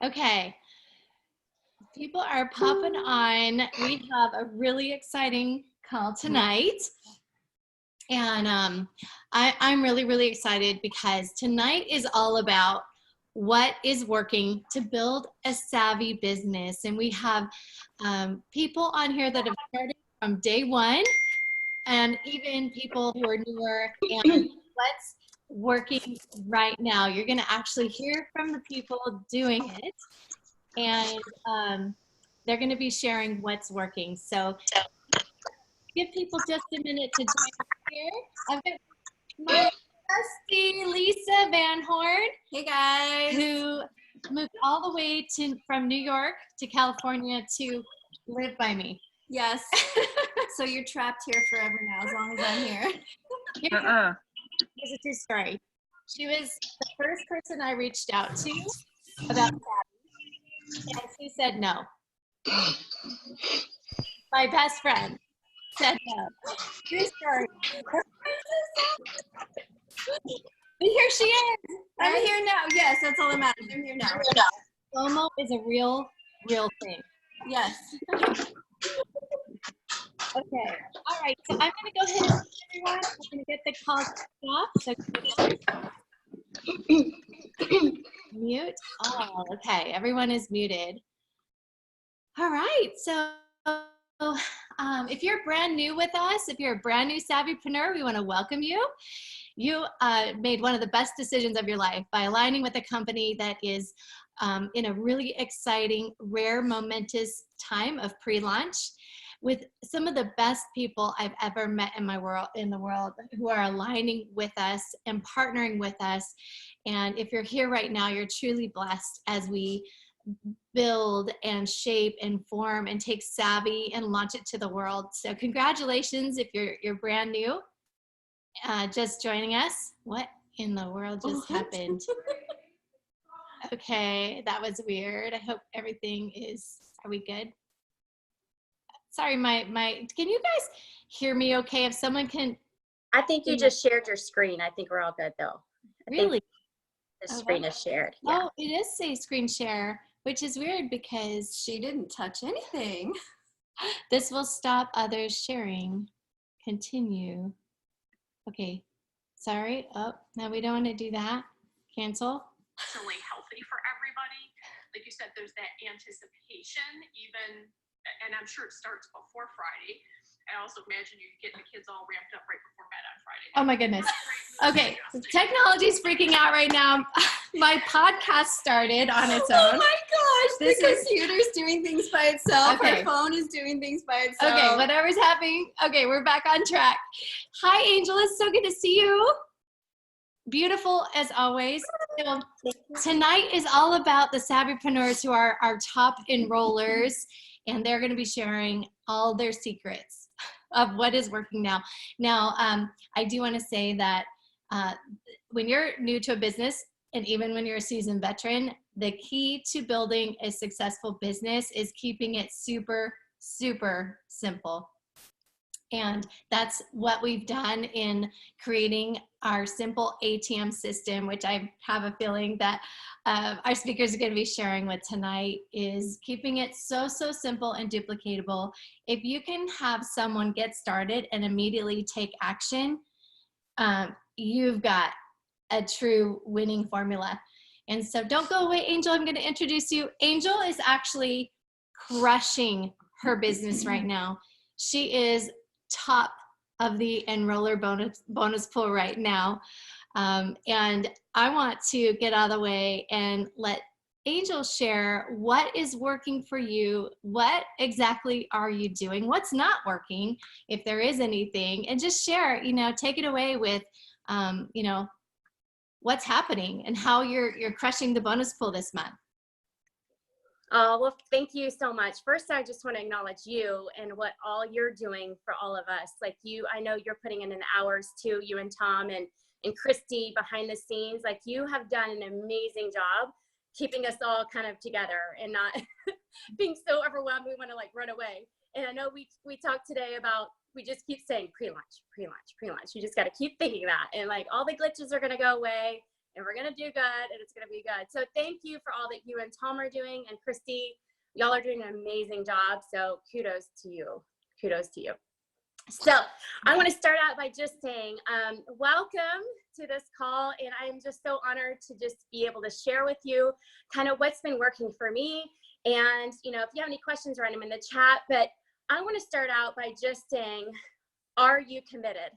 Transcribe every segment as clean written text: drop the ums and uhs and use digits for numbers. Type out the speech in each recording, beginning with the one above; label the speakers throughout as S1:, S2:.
S1: Okay, people are popping on. We have a really exciting call tonight. And I'm really, really excited because tonight is all about what is working to build a savvy business. And we have people on here that have started from day one, and even people who are newer, and what's working right now. You're going to actually hear from the people doing it, and they're going to be sharing what's working. So give people just a minute to join here. I've got my bestie Lisa Van Horn.
S2: Hey guys.
S1: Who moved all the way from New York to California to live by me.
S2: Yes. So you're trapped here forever now, as long as I'm here.
S1: Here's a true story. She was the first person I reached out to about Savvi, and she said no. My best friend said no. True story. But here she is.
S2: I'm here now. Yes, that's all that matters. I'm here now.
S1: FOMO is a real thing.
S2: Yes.
S1: Okay. All right. So I'm going to go ahead and everyone. I'm going to get the call stopped. So mute. Oh, okay. Everyone is muted. All right. So if you're brand new with us, if you're a brand new Savvypreneur, we want to welcome you. You made one of the best decisions of your life by aligning with a company that is in a really exciting, rare, momentous time of pre-launch with some of the best people I've ever met in the world who are aligning with us and partnering with us. And if you're here right now, you're truly blessed as we build and shape and form and take Savvi and launch it to the world. So congratulations if you're brand new, just joining us. What in the world just happened? Okay, that was weird. I hope everything is, are we good? Sorry, can you guys hear me okay? If someone can.
S3: I think you just shared your screen. I think we're all good though.
S1: Really?
S3: The screen is shared. Yeah.
S1: Oh, it does say screen share, which is weird because
S2: she didn't touch anything.
S1: This will stop others sharing. Continue. Okay, sorry. Oh, no, we don't want to do that. Cancel.
S4: Really healthy for everybody. Like you said, there's that anticipation even, and I'm sure it starts before Friday. I also imagine you getting the kids all ramped up right before bed on Friday.
S1: Oh my goodness. Okay, technology's freaking out right now. My podcast started on its own.
S2: Oh my gosh, the computer's doing things by itself. Okay. Our phone is doing things by itself.
S1: Okay, whatever's happening. Okay, we're back on track. Hi, Angel. It's so good to see you. Beautiful as always. So, tonight is all about the Savvypreneurs who are our top enrollers, and they're going to be sharing all their secrets of what is working now. Now, I do want to say that when you're new to a business, and even when you're a seasoned veteran, the key to building a successful business is keeping it super, super simple. And that's what we've done in creating our simple ATM system, which I have a feeling that our speakers are going to be sharing with tonight, is keeping it so simple and duplicatable. If you can have someone get started and immediately take action, you've got a true winning formula. And so don't go away, Angel. I'm going to introduce you. Angel is actually crushing her business right now. She is top of the enroller bonus pool right now. And I want to get out of the way and let Angel share what is working for you. What exactly are you doing? What's not working, if there is anything, and just share, take it away with, what's happening and how you're crushing the bonus pool this month.
S3: Well, thank you so much. First, I just want to acknowledge you and what all you're doing for all of us. Like I know you're putting in hours too, you and Tom and Christy behind the scenes. Like you have done an amazing job keeping us all kind of together and not being so overwhelmed we want to like run away. And I know we talked today about, we just keep saying pre-launch. You just got to keep thinking that, and like all the glitches are going to go away and we're going to do good, and it's going to be good. So thank you for all that you and Tom are doing, and Christy, y'all are doing an amazing job. So kudos to you. Kudos to you. So I want to start out by just saying, welcome to this call. And I'm just so honored to just be able to share with you kind of what's been working for me. And, you know, if you have any questions, write them in the chat. But I want to start out by just saying, are you committed?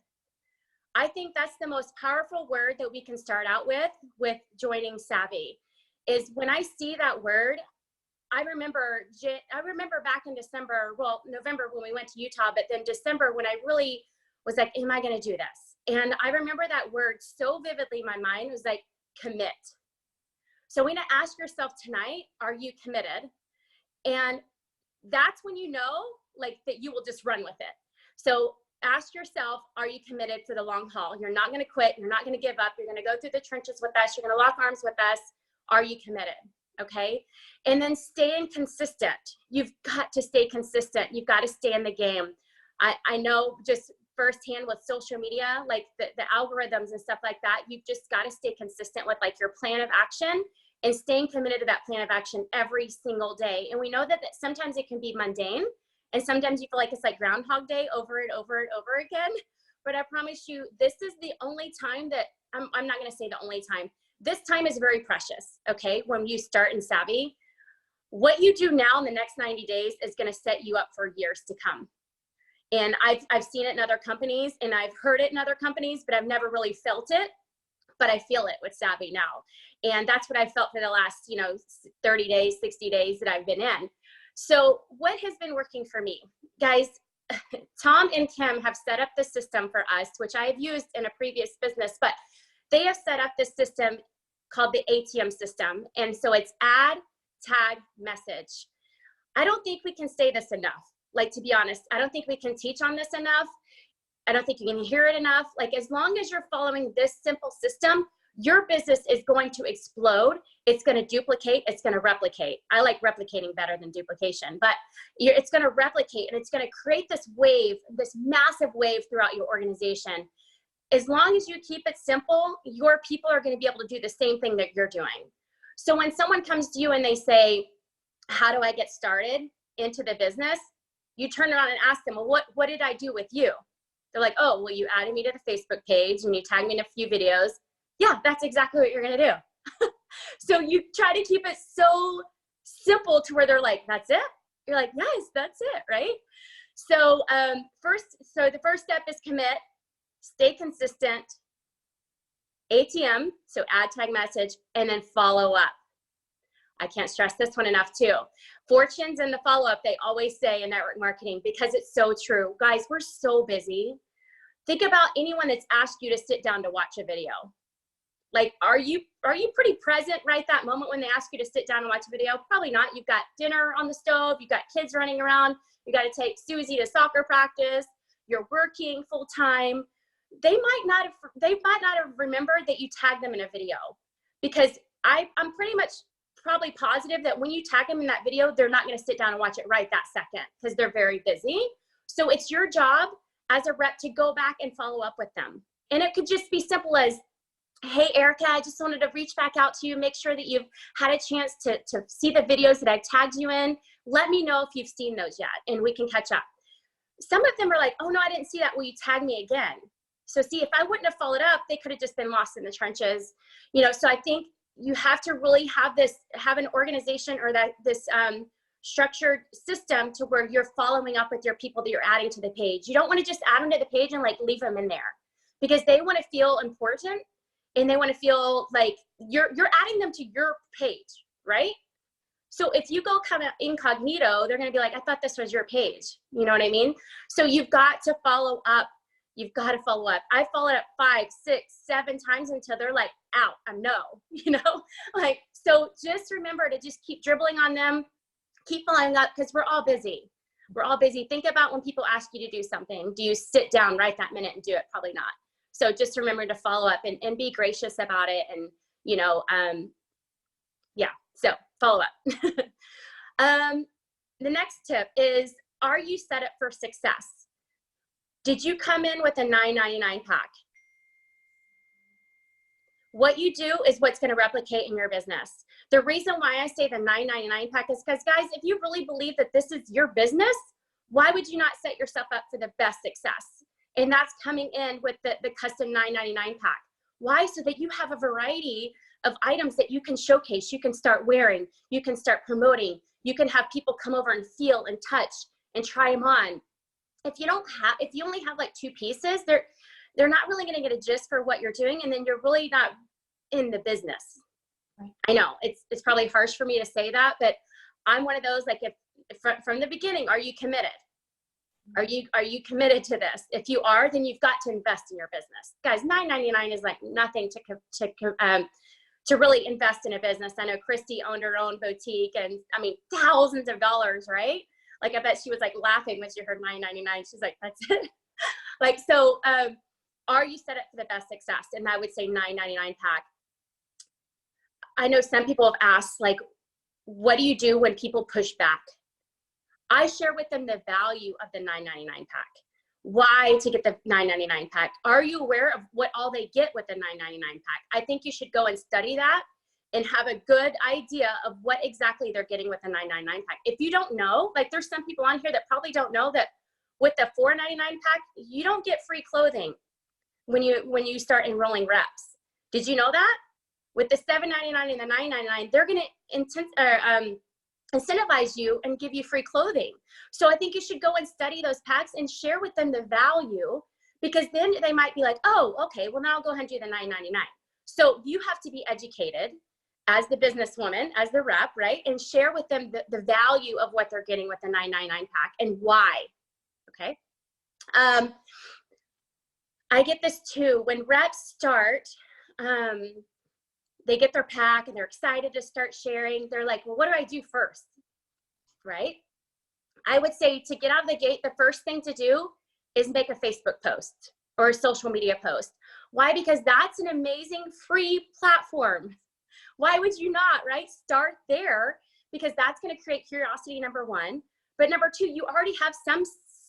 S3: I think that's the most powerful word that we can start out with joining Savvi, is when I see that word. I remember back in December, well, November when we went to Utah, but then December when I really was like, am I going to do this? And I remember that word so vividly in my mind. It was like, commit. So when you ask yourself tonight, are you committed? And that's when you know, like, that you will just run with it. So ask yourself, are you committed for the long haul? You're not going to quit. You're not going to give up. You're going to go through the trenches with us. You're going to lock arms with us. Are you committed? Okay. And then staying consistent. You've got to stay consistent. You've got to stay in the game. I know just firsthand with social media, like the algorithms and stuff like that, you've just got to stay consistent with like your plan of action and staying committed to that plan of action every single day. And we know that sometimes it can be mundane, and sometimes you feel like it's like Groundhog Day over and over and over again. But I promise you, this is the only time that, I'm not going to say the only time, this time is very precious, okay? When you start in Savvi, what you do now in the next 90 days is gonna set you up for years to come. And I've seen it in other companies, and I've heard it in other companies, but I've never really felt it, but I feel it with Savvi now. And that's what I felt for the last, 30 days, 60 days that I've been in. So what has been working for me? Guys, Tom and Kim have set up the system for us, which I have used in a previous business, but they have set up this system called the ATM system. And so it's add, tag, message. I don't think we can say this enough. Like, to be honest, I don't think we can teach on this enough. I don't think you can hear it enough. Like, as long as you're following this simple system, your business is going to explode. It's going to duplicate. It's going to replicate. I like replicating better than duplication, but it's going to replicate, and it's going to create this wave, this massive wave throughout your organization. As long as you keep it simple, your people are going to be able to do the same thing that you're doing. So when someone comes to you and they say, how do I get started into the business? You turn around and ask them, well, what did I do with you? They're like, oh, well, you added me to the Facebook page and you tagged me in a few videos. Yeah, that's exactly what you're going to do. So you try to keep it so simple to where they're like, that's it? You're like, yes, that's it, right? So the first step is commit. Stay consistent, ATM, so add, tag, message, and then follow up. I can't stress this one enough too. Fortunes in the follow-up, they always say in network marketing, because it's so true. Guys, we're so busy. Think about anyone that's asked you to sit down to watch a video. Like, are you pretty present right that moment when they ask you to sit down and watch a video? Probably not. You've got dinner on the stove, you've got kids running around, you got to take Susie to soccer practice, you're working full time. They might not have remembered that you tagged them in a video, because I'm pretty much probably positive that when you tag them in that video, they're not going to sit down and watch it right that second, because they're very busy. So it's your job as a rep to go back and follow up with them. And it could just be simple as, hey, Erica, I just wanted to reach back out to you, make sure that you've had a chance to see the videos that I've tagged you in. Let me know if you've seen those yet, and we can catch up. Some of them are like, oh no, I didn't see that. Will you tag me again? So see, if I wouldn't have followed up, they could have just been lost in the trenches. So I think you have to really have an organization or this structured system to where you're following up with your people that you're adding to the page. You don't want to just add them to the page and like leave them in there, because they want to feel important and they want to feel like you're adding them to your page, right? So if you go kind of incognito, they're going to be like, I thought this was your page. You know what I mean? So you've got to follow up. You've got to follow up. I followed up 5, 6, 7 times until they're like, out, I'm no, so just remember to just keep dribbling on them, keep following up, because we're all busy. We're all busy. Think about when people ask you to do something. Do you sit down right that minute and do it? Probably not. So just remember to follow up and be gracious about it. And, so follow up. The next tip is, are you set up for success? Did you come in with a $9.99 pack? What you do is what's going to replicate in your business. The reason why I say the $9.99 pack is because, guys, if you really believe that this is your business, why would you not set yourself up for the best success? And that's coming in with the custom $9.99 pack. Why? So that you have a variety of items that you can showcase, you can start wearing, you can start promoting, you can have people come over and feel and touch and try them on. If you only have like 2 pieces, they're not really going to get a gist for what you're doing, and then you're really not in the business. Right. I know it's probably harsh for me to say that, but I'm one of those, like, if from the beginning, are you committed? Are you committed to this? If you are, then you've got to invest in your business. Guys, $9.99 is like nothing to really invest in a business. I know Christy owned her own boutique, and I mean, thousands of dollars, right? Like, I bet she was like laughing when she heard $9.99. She's like, that's it. Like, so, are you set up for the best success? And I would say $9.99 pack. I know some people have asked, like, what do you do when people push back? I share with them the value of the $9.99 pack. Why to get the $9.99 pack? Are you aware of what all they get with the $9.99 pack? I think you should go and study that and have a good idea of what exactly they're getting with the $9.99 pack. If you don't know, like, there's some people on here that probably don't know that with the $4.99 pack, you don't get free clothing when you start enrolling reps. Did you know that? With the $7.99 and the $9.99, they're going to incentivize you and give you free clothing. So I think you should go and study those packs and share with them the value, because then they might be like, oh, okay, well, now I'll go ahead and do the $9.99. So you have to be educated as the businesswoman, as the rep, right? And share with them the value of what they're getting with the $9.99 pack and why, okay? I get this too. When reps start, they get their pack and they're excited to start sharing. They're like, well, what do I do first, right? I would say to get out of the gate, the first thing to do is make a Facebook post or a social media post. Why? Because that's an amazing free platform. Why would you not, right? Start there, because that's going to create curiosity, number one. But number two, you already have some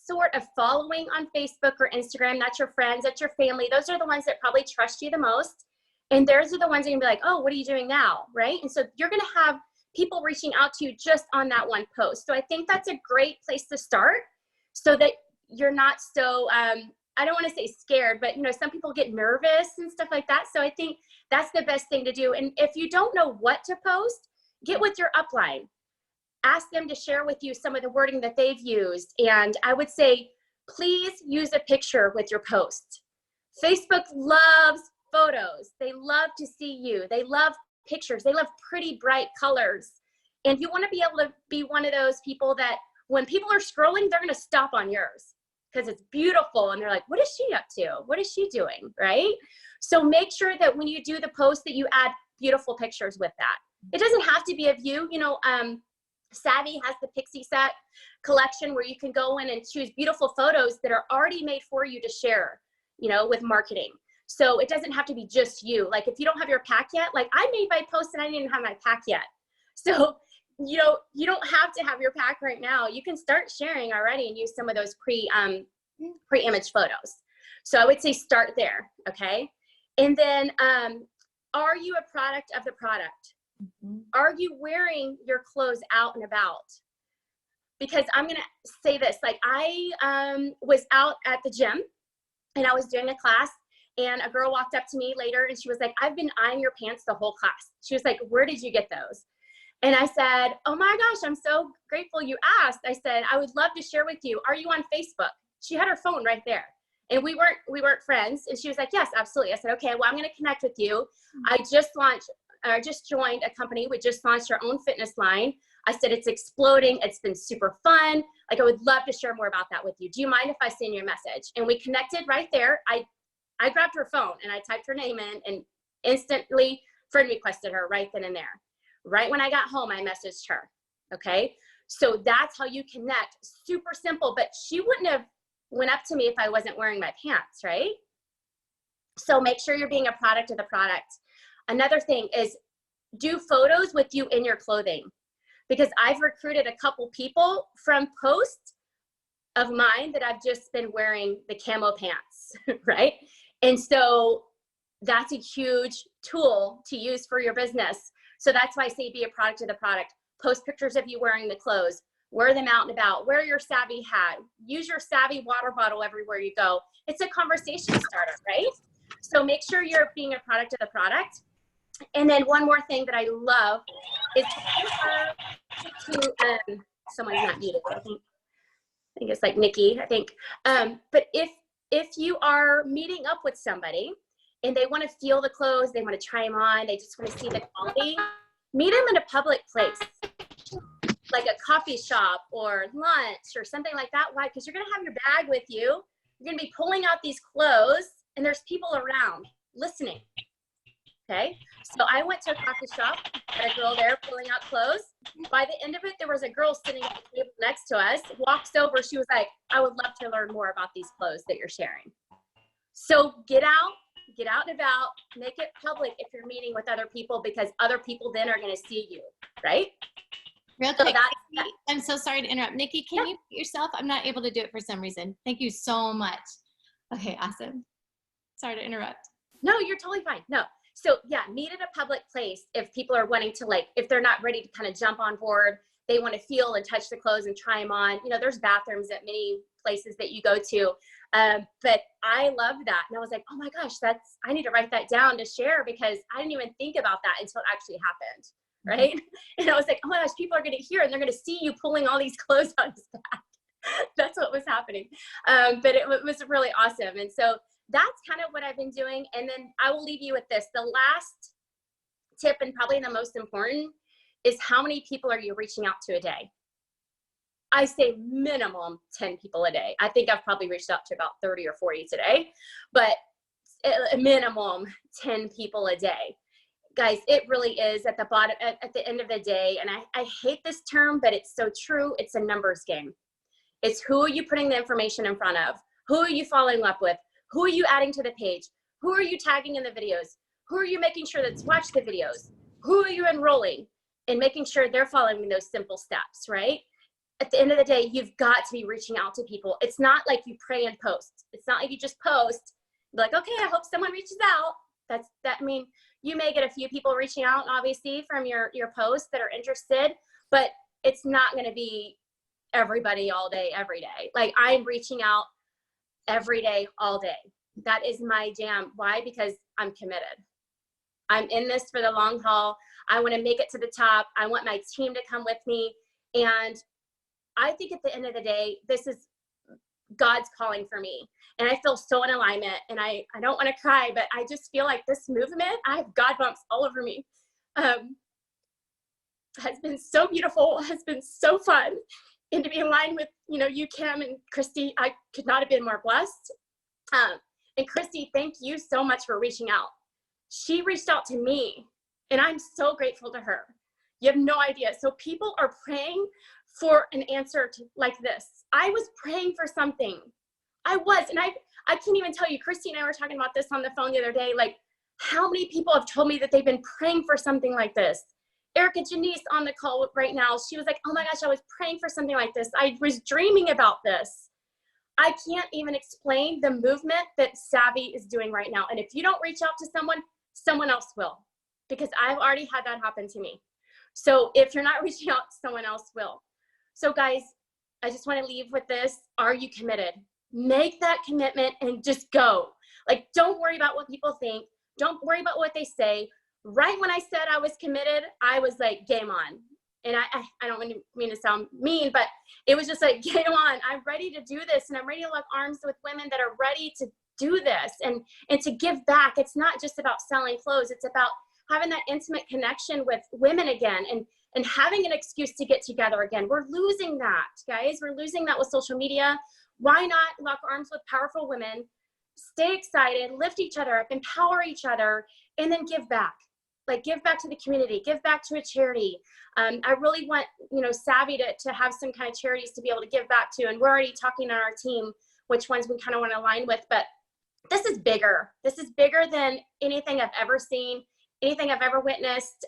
S3: sort of following on Facebook or Instagram. That's your friends, that's your family. Those are the ones that probably trust you the most. And those are the ones that are gonna be like, oh, what are you doing now, right? And so you're gonna have people reaching out to you just on that one post. So I think that's a great place to start, so that you're not so, I don't wanna say scared, but some people get nervous and stuff like that. So I think that's the best thing to do. And if you don't know what to post, get with your upline. Ask them to share with you some of the wording that they've used. And I would say, please use a picture with your post. Facebook loves photos. They love to see you. They love pictures. They love pretty bright colors. And you want to be able to be one of those people that when people are scrolling, they're going to stop on yours because it's beautiful. And they're like, what is she up to? What is she doing? Right? So make sure that when you do the post that you add beautiful pictures with that. It doesn't have to be of you. Savvi has the Pixie Set collection where you can go in and choose beautiful photos that are already made for you to share, with marketing. So it doesn't have to be just you. Like, if you don't have your pack yet, like I made my post and I didn't have my pack yet. So, you don't have to have your pack right now. You can start sharing already and use some of those pre-image photos. So I would say start there. Okay. And then, are you a product of the product? Mm-hmm. Are you wearing your clothes out and about? Because I'm going to say this, like I was out at the gym and I was doing a class, and a girl walked up to me later and she was like, I've been eyeing your pants the whole class. She was like, where did you get those? And I said, oh my gosh, I'm so grateful you asked. I said, I would love to share with you. Are you on Facebook? She had her phone right there. And we weren't friends. And she was like, yes, absolutely. I said, okay, well, I'm going to connect with you. I just joined a company. We just launched our own fitness line. I said, it's exploding. It's been super fun. Like, I would love to share more about that with you. Do you mind if I send you a message? And we connected right there. I grabbed her phone and I typed her name in and instantly friend requested her right then and there. Right when I got home, I messaged her. Okay. So that's how you connect. Super simple, but she wouldn't have went up to me if I wasn't wearing my pants, right? So make sure you're being a product of the product. Another thing is do photos with you in your clothing, because I've recruited a couple people from posts of mine that I've just been wearing the camo pants, right? And so that's a huge tool to use for your business. So that's why I say be a product of the product. Post pictures of you wearing the clothes, wear them out and about, wear your Savvi hat, use your Savvi water bottle everywhere you go. It's a conversation starter, right? So make sure you're being a product of the product. And then one more thing that I love is to someone's not muted, I think it's like Nikki, I think. But if you are meeting up with somebody and they want to feel the clothes, they want to try them on, they just want to see the quality, meet them in a public place, like a coffee shop or lunch or something like that. Why? Because you're going to have your bag with you. You're going to be pulling out these clothes and there's people around listening. Okay. So I went to a coffee shop, had a girl there pulling out clothes. By the end of it, there was a girl sitting at the table next to us, walks over. She was like, I would love to learn more about these clothes that you're sharing. So get out and about, make it public if you're meeting with other people, because other people then are going to see you, right?
S1: Real quick, Nikki, I'm so sorry to interrupt. Nikki, can you mute yourself? I'm not able to do it for some reason. Thank you so much. Okay, awesome. Sorry to interrupt.
S3: No, you're totally fine. No. So yeah, meet at a public place if people are wanting to, like, if they're not ready to kind of jump on board, they want to feel and touch the clothes and try them on. You know, there's bathrooms at many places that you go to. But I love that. And I was like, oh my gosh, I need to write that down to share, because I didn't even think about that until it actually happened. Right. And I was like, oh my gosh, people are going to hear and they're going to see you pulling all these clothes on his back. That's what was happening. But it was really awesome. And so that's kind of what I've been doing. And then I will leave you with this. The last tip, and probably the most important, is how many people are you reaching out to a day? I say minimum 10 people a day. I think I've probably reached out to about 30 or 40 today, but a minimum 10 people a day. Guys, it really is at the bottom, at the end of the day. And I hate this term, but it's so true. It's a numbers game. It's who are you putting the information in front of? Who are you following up with? Who are you adding to the page? Who are you tagging in the videos? Who are you making sure that's watched the videos? Who are you enrolling? And making sure they're following those simple steps, right? At the end of the day, you've got to be reaching out to people. It's not like you pray and post. It's not like you just post, be like, okay, I hope someone reaches out. I mean, you may get a few people reaching out, obviously, from your posts that are interested, but it's not going to be everybody all day, every day. Like, I'm reaching out every day, all day. That is my jam. Why? Because I'm committed. I'm in this for the long haul. I want to make it to the top. I want my team to come with me. And I think at the end of the day, this is God's calling for me. And I feel so in alignment, and I don't want to cry, but I just feel like this movement, I have God bumps all over me, has been so beautiful, has been so fun. And to be in line with, you, Kim, and Christy, I could not have been more blessed. And Christy, thank you so much for reaching out. She reached out to me, and I'm so grateful to her. You have no idea. So people are praying for an answer like this. I was praying for something. I was, and I can't even tell you, Christy and I were talking about this on the phone the other day, like how many people have told me that they've been praying for something like this. Erica Janice on the call right now, she was like, oh my gosh, I was praying for something like this. I was dreaming about this. I can't even explain the movement that Savvi is doing right now. And if you don't reach out to someone else will, because I've already had that happen to me. So if you're not reaching out, someone else will. So guys, I just want to leave with this. Are you committed? Make that commitment and just go. Like, don't worry about what people think. Don't worry about what they say. Right when I said I was committed, I was like, game on. And I don't mean to sound mean, but it was just like, game on. I'm ready to do this. And I'm ready to lock arms with women that are ready to do this and to give back. It's not just about selling clothes. It's about having that intimate connection with women again and having an excuse to get together again. We're losing that, guys. We're losing that with social media. Why not lock arms with powerful women, stay excited, lift each other up, empower each other, and then give back. Like, give back to the community, give back to a charity. I really want, Savvi to have some kind of charities to be able to give back to. And we're already talking on our team which ones we kind of want to align with. But this is bigger. This is bigger than anything I've ever seen, anything I've ever witnessed.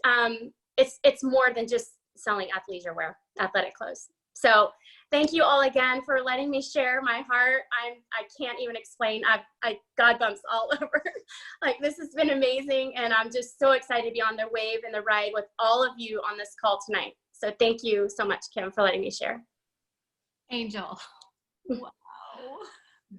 S3: It's more than just selling athleisure wear, athletic clothes. So thank you all again for letting me share my heart. I can't even explain. I got bumps all over. Like, this has been amazing, and I'm just so excited to be on the wave and the ride with all of you on this call tonight. So thank you so much, Kim, for letting me share.
S1: Angel. Wow.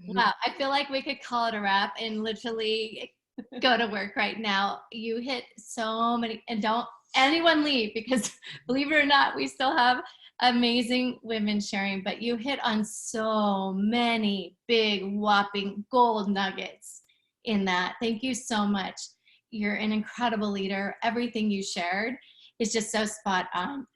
S1: Wow. I feel like we could call it a wrap and literally go to work right now. You hit so many, and don't anyone leave, because believe it or not, we still have amazing women sharing, but you hit on so many big whopping gold nuggets in that. Thank you so much. You're an incredible leader. Everything you shared is just so spot on.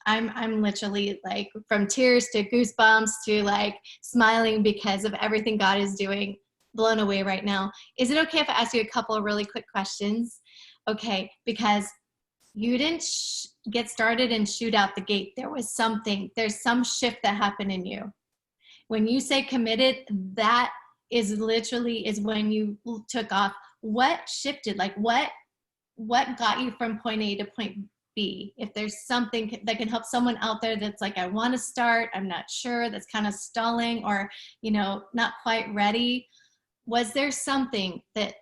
S1: I'm literally like from tears to goosebumps to like smiling because of everything God is doing, blown away right now. Is it okay if I ask you a couple of really quick questions? Okay, because you didn't get started and shoot out the gate. There was something, there's some shift that happened in you. When you say committed, that is literally is when you took off. What shifted? Like what got you from point A to point B? If there's something that can help someone out there that's like, I want to start, I'm not sure, that's kind of stalling or, you know, not quite ready. Was there something that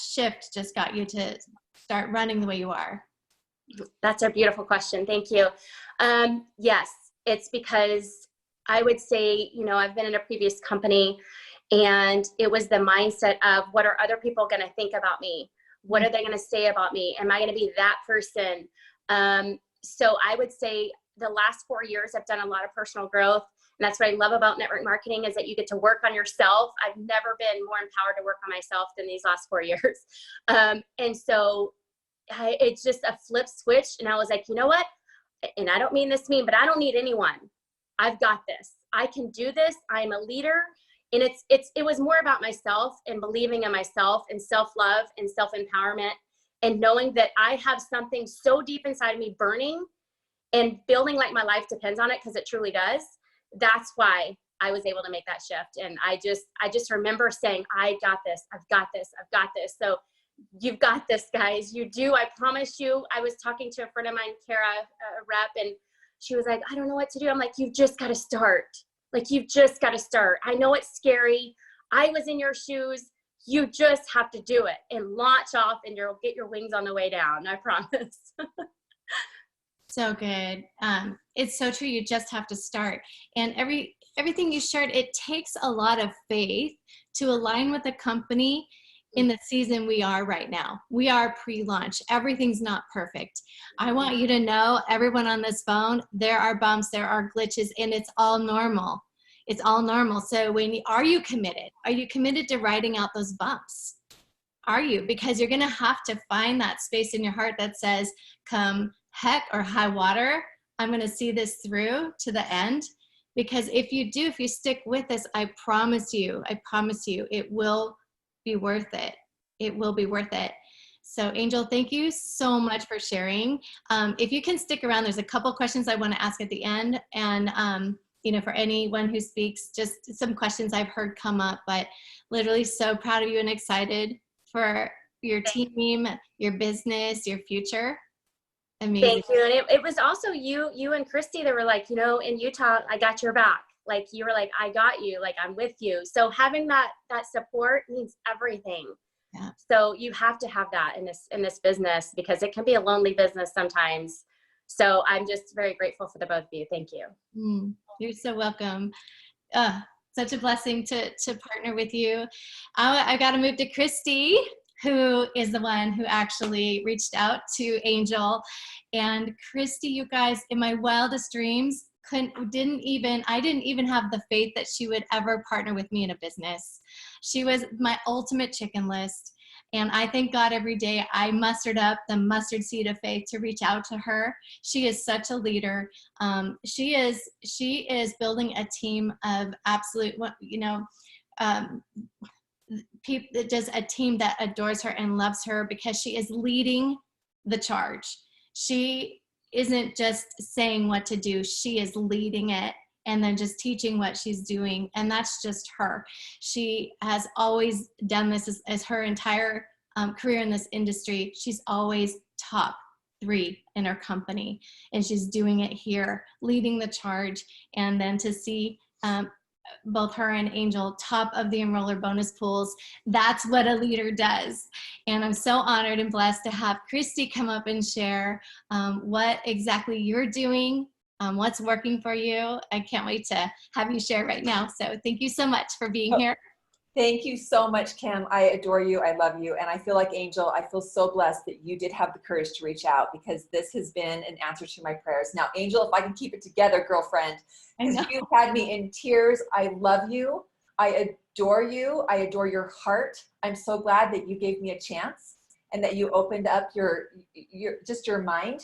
S1: shift just got you to start running the way you are?
S3: That's a beautiful question. Thank you. Yes, it's because I would say, you know, I've been in a previous company, and it was the mindset of, what are other people going to think about me? What are they going to say about me? Am I going to be that person? So I would say the last 4 years, I've done a lot of personal growth. And that's what I love about network marketing, is that you get to work on yourself. I've never been more empowered to work on myself than these last 4 years. And so it's just a flip switch. And I was like, you know what? And I don't mean this mean, but I don't need anyone. I've got this. I can do this. I'm a leader. And it was more about myself and believing in myself and self-love and self-empowerment, and knowing that I have something so deep inside of me burning and building like my life depends on it, because it truly does. That's why I was able to make that shift. And I just remember saying, I got this. I've got this. I've got this. So you've got this, guys. You do. I promise you. I was talking to a friend of mine, Kara, a rep, and she was like, I don't know what to do. I'm like, you've just got to start. Like, you've just got to start. I know it's scary. I was in your shoes. You just have to do it and launch off, and you'll get your wings on the way down. I promise.
S1: So good. It's so true. You just have to start. And everything you shared, it takes a lot of faith to align with a company in the season we are right now. We are pre-launch. Everything's not perfect. I want you to know, everyone on this phone, there are bumps, there are glitches, and it's all normal. It's all normal. So are you committed? Are you committed to writing out those bumps? Are you? Because you're going to have to find that space in your heart that says, come heck or high water, I'm going to see this through to the end. Because if you do, if you stick with this, I promise you, it will be worth it. It will be worth it. So Angel, thank you so much for sharing. If you can stick around, there's a couple questions I want to ask at the end. And, you know, for anyone who speaks, just some questions I've heard come up, but literally so proud of you and excited for your team, your business, your future. Amazing.
S3: Thank you. And it was also you and Christy that were like, you know, in Utah, I got your back. Like, you were like, I got you, like, I'm with you. So having that support means everything. Yeah. So you have to have that in this business, because it can be a lonely business sometimes. So I'm just very grateful for the both of you. Thank you.
S1: You're so welcome. Such a blessing to partner with you. I got to move to Christy, who is the one who actually reached out to Angel. And Christy, you guys, in my wildest dreams, I didn't even have the faith that she would ever partner with me in a business. She was my ultimate chicken list. And I thank God every day I mustered up the mustard seed of faith to reach out to her. She is such a leader. She is building a team of absolute, you know, just a team that adores her and loves her, because she is leading the charge. She isn't just saying what to do. She is leading it and then just teaching what she's doing. And that's just her. She has always done this as her entire career in this industry. She's always top. 3 in her company, and she's doing it here, leading the charge. And then to see both her and Angel top of the enroller bonus pools, that's what a leader does. And I'm so honored and blessed to have Christy come up and share what exactly you're doing, what's working for you. I can't wait to have you share right now. So thank you so much for being here.
S5: Thank you so much, Kim. I adore you. I love you. And I feel like Angel, I feel so blessed that you did have the courage to reach out, because this has been an answer to my prayers. Now, Angel, if I can keep it together, girlfriend, because you had me in tears. I love you. I adore you. I adore your heart. I'm so glad that you gave me a chance and that you opened up your mind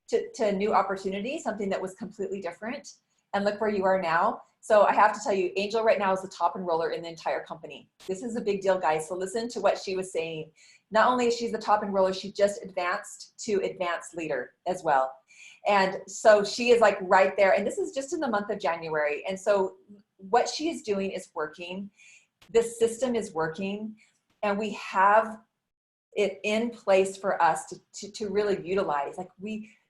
S5: to new opportunities, something that was completely different. And look where you are now. So I have to tell you, Angel right now is the top enroller in the entire company. This is a big deal, guys. So listen to what she was saying. Not only is she the top enroller, she just advanced to advanced leader as well. And so she is like right there. And this is just in the month of January. And so what she is doing is working. This system is working. And we have it in place for us to really utilize. Like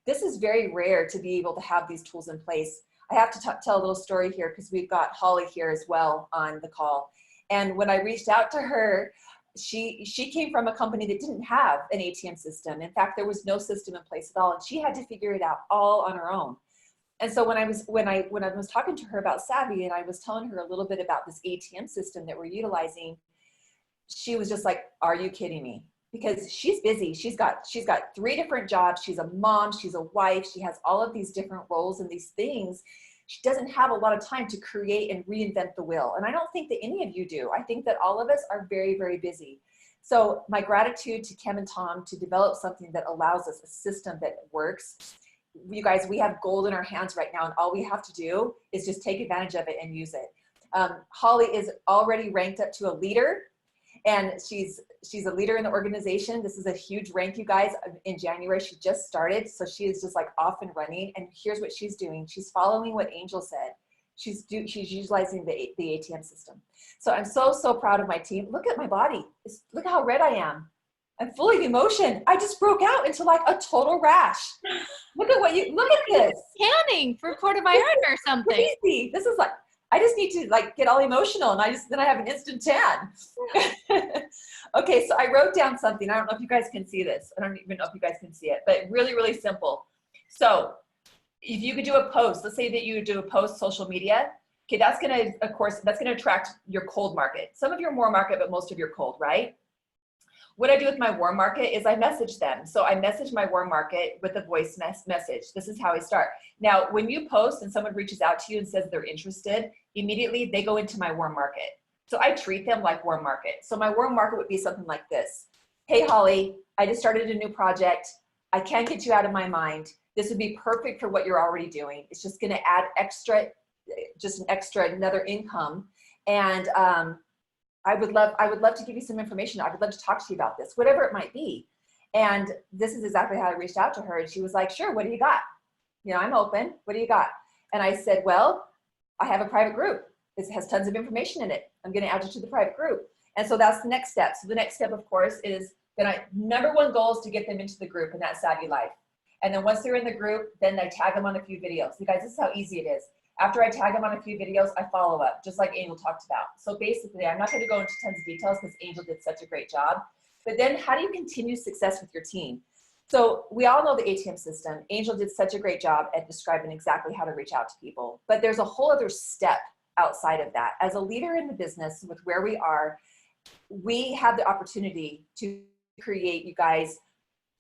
S5: this is very rare to be able to have these tools in place. I have to tell a little story here, because we've got Holly here as well on the call. And when I reached out to her, she came from a company that didn't have an ATM system. In fact, there was no system in place at all, and she had to figure it out all on her own. And so when I was talking to her about Savvi, and I was telling her a little bit about this ATM system that we're utilizing, she was just like, "Are you kidding me?" Because she's busy. She's got 3 different jobs. She's a mom, she's a wife, she has all of these different roles and these things. She doesn't have a lot of time to create and reinvent the wheel. And I don't think that any of you do. I think that all of us are very, very busy. So my gratitude to Kim and Tom to develop something that allows us a system that works. You guys, we have gold in our hands right now, and all we have to do is just take advantage of it and use it. Holly is already ranked up to a leader. And she's a leader in the organization. This is a huge rank, you guys. In January, she just started. So she is just like off and running. And here's what she's doing. She's following what Angel said. She's utilizing the ATM system. So I'm so proud of my team. Look at my body. Look how red I am. I'm full of emotion. I just broke out into like a total rash. Look at this.
S1: Tanning for Port of Iron or something.
S5: Crazy. This is like, I just need to like get all emotional, and then I have an instant tan. Okay, so I wrote down something. I don't know if you guys can see this. I don't even know if you guys can see it, but really, really simple. So if you could do a post, let's say that you do a post social media. Okay, that's gonna, of course, that's gonna attract your cold market. Some of your warm market, but most of your cold, right? What I do with my warm market is I message them. So I message my warm market with a voice message. This is how I start. Now, when you post and someone reaches out to you and says they're interested, immediately they go into my warm market. So I treat them like warm market. So my warm market would be something like this. "Hey, Holly, I just started a new project. I can't get you out of my mind. This would be perfect for what you're already doing. It's just gonna add another income. And I would love to give you some information. I would love to talk to you about this," whatever it might be. And this is exactly how I reached out to her. And she was like, "Sure, what do you got? You know, I'm open. What do you got?" And I said, "Well, I have a private group. This has tons of information in it. I'm gonna add you to the private group." And so that's the next step. So the next step, of course, is number 1 goal is to get them into the group, and that's Savvi Life. And then once they're in the group, then I tag them on a few videos. You guys, this is how easy it is. After I tag them on a few videos, I follow up, just like Angel talked about. So basically, I'm not going to go into tons of details because Angel did such a great job. But then how do you continue success with your team? So we all know the ATM system. Angel did such a great job at describing exactly how to reach out to people. But there's a whole other step outside of that. As a leader in the business with where we are, we have the opportunity to create, you guys,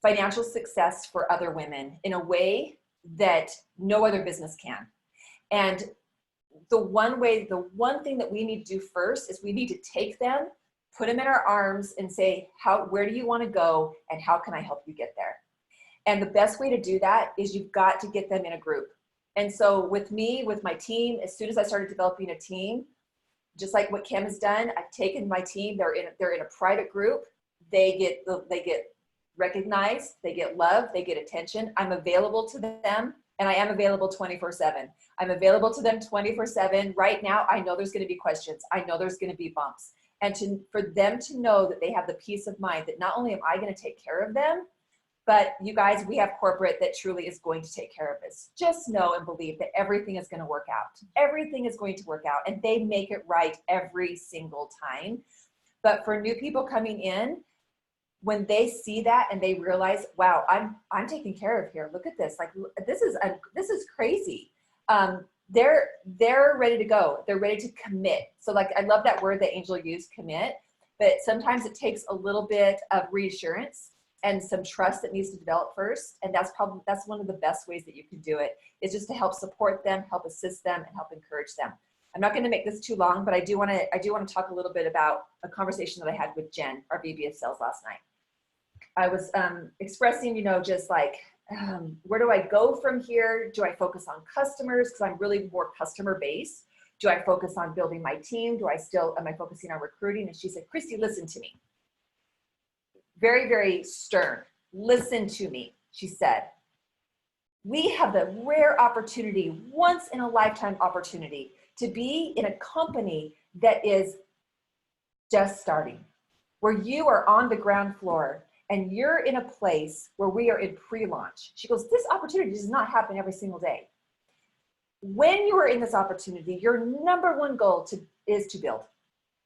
S5: financial success for other women in a way that no other business can. And the one thing that we need to do first is we need to take them, put them in our arms and say, where do you want to go and how can I help you get there? And the best way to do that is you've got to get them in a group. And so with me, with my team, as soon as I started developing a team, just like what Kim has done, I've taken my team, they're in a private group. They get recognized, they get love, they get attention. I'm available to them, and I am available 24/7. I'm available to them 24/7. Right now, I know there's going to be questions. I know there's going to be bumps. And for them to know that they have the peace of mind that not only am I going to take care of them, But you guys, we have corporate that truly is going to take care of this. Just know and believe that everything is going to work out. Everything is going to work out, and they make it right every single time. But for new people coming in, when they see that and they realize, wow, I'm taken care of here. Look at this. Like, this is crazy. They're ready to go. They're ready to commit. So like, I love that word that Angel used, commit. But sometimes it takes a little bit of reassurance and some trust that needs to develop first. And that's one of the best ways that you can do it, is just to help support them, help assist them, and help encourage them. I'm not going to make this too long, but I do want to talk a little bit about a conversation that I had with Jen, our VP of Sales, last night. I was expressing, just like, where do I go from here? Do I focus on customers? Because I'm really more customer based. Do I focus on building my team? Am I focusing on recruiting? And she said, Christy, listen to me. Very, very stern. Listen to me, she said. We have the rare opportunity, once in a lifetime opportunity, to be in a company that is just starting, where you are on the ground floor and you're in a place where we are in pre-launch. She goes, this opportunity does not happen every single day. When you are in this opportunity, your number one goal is to build.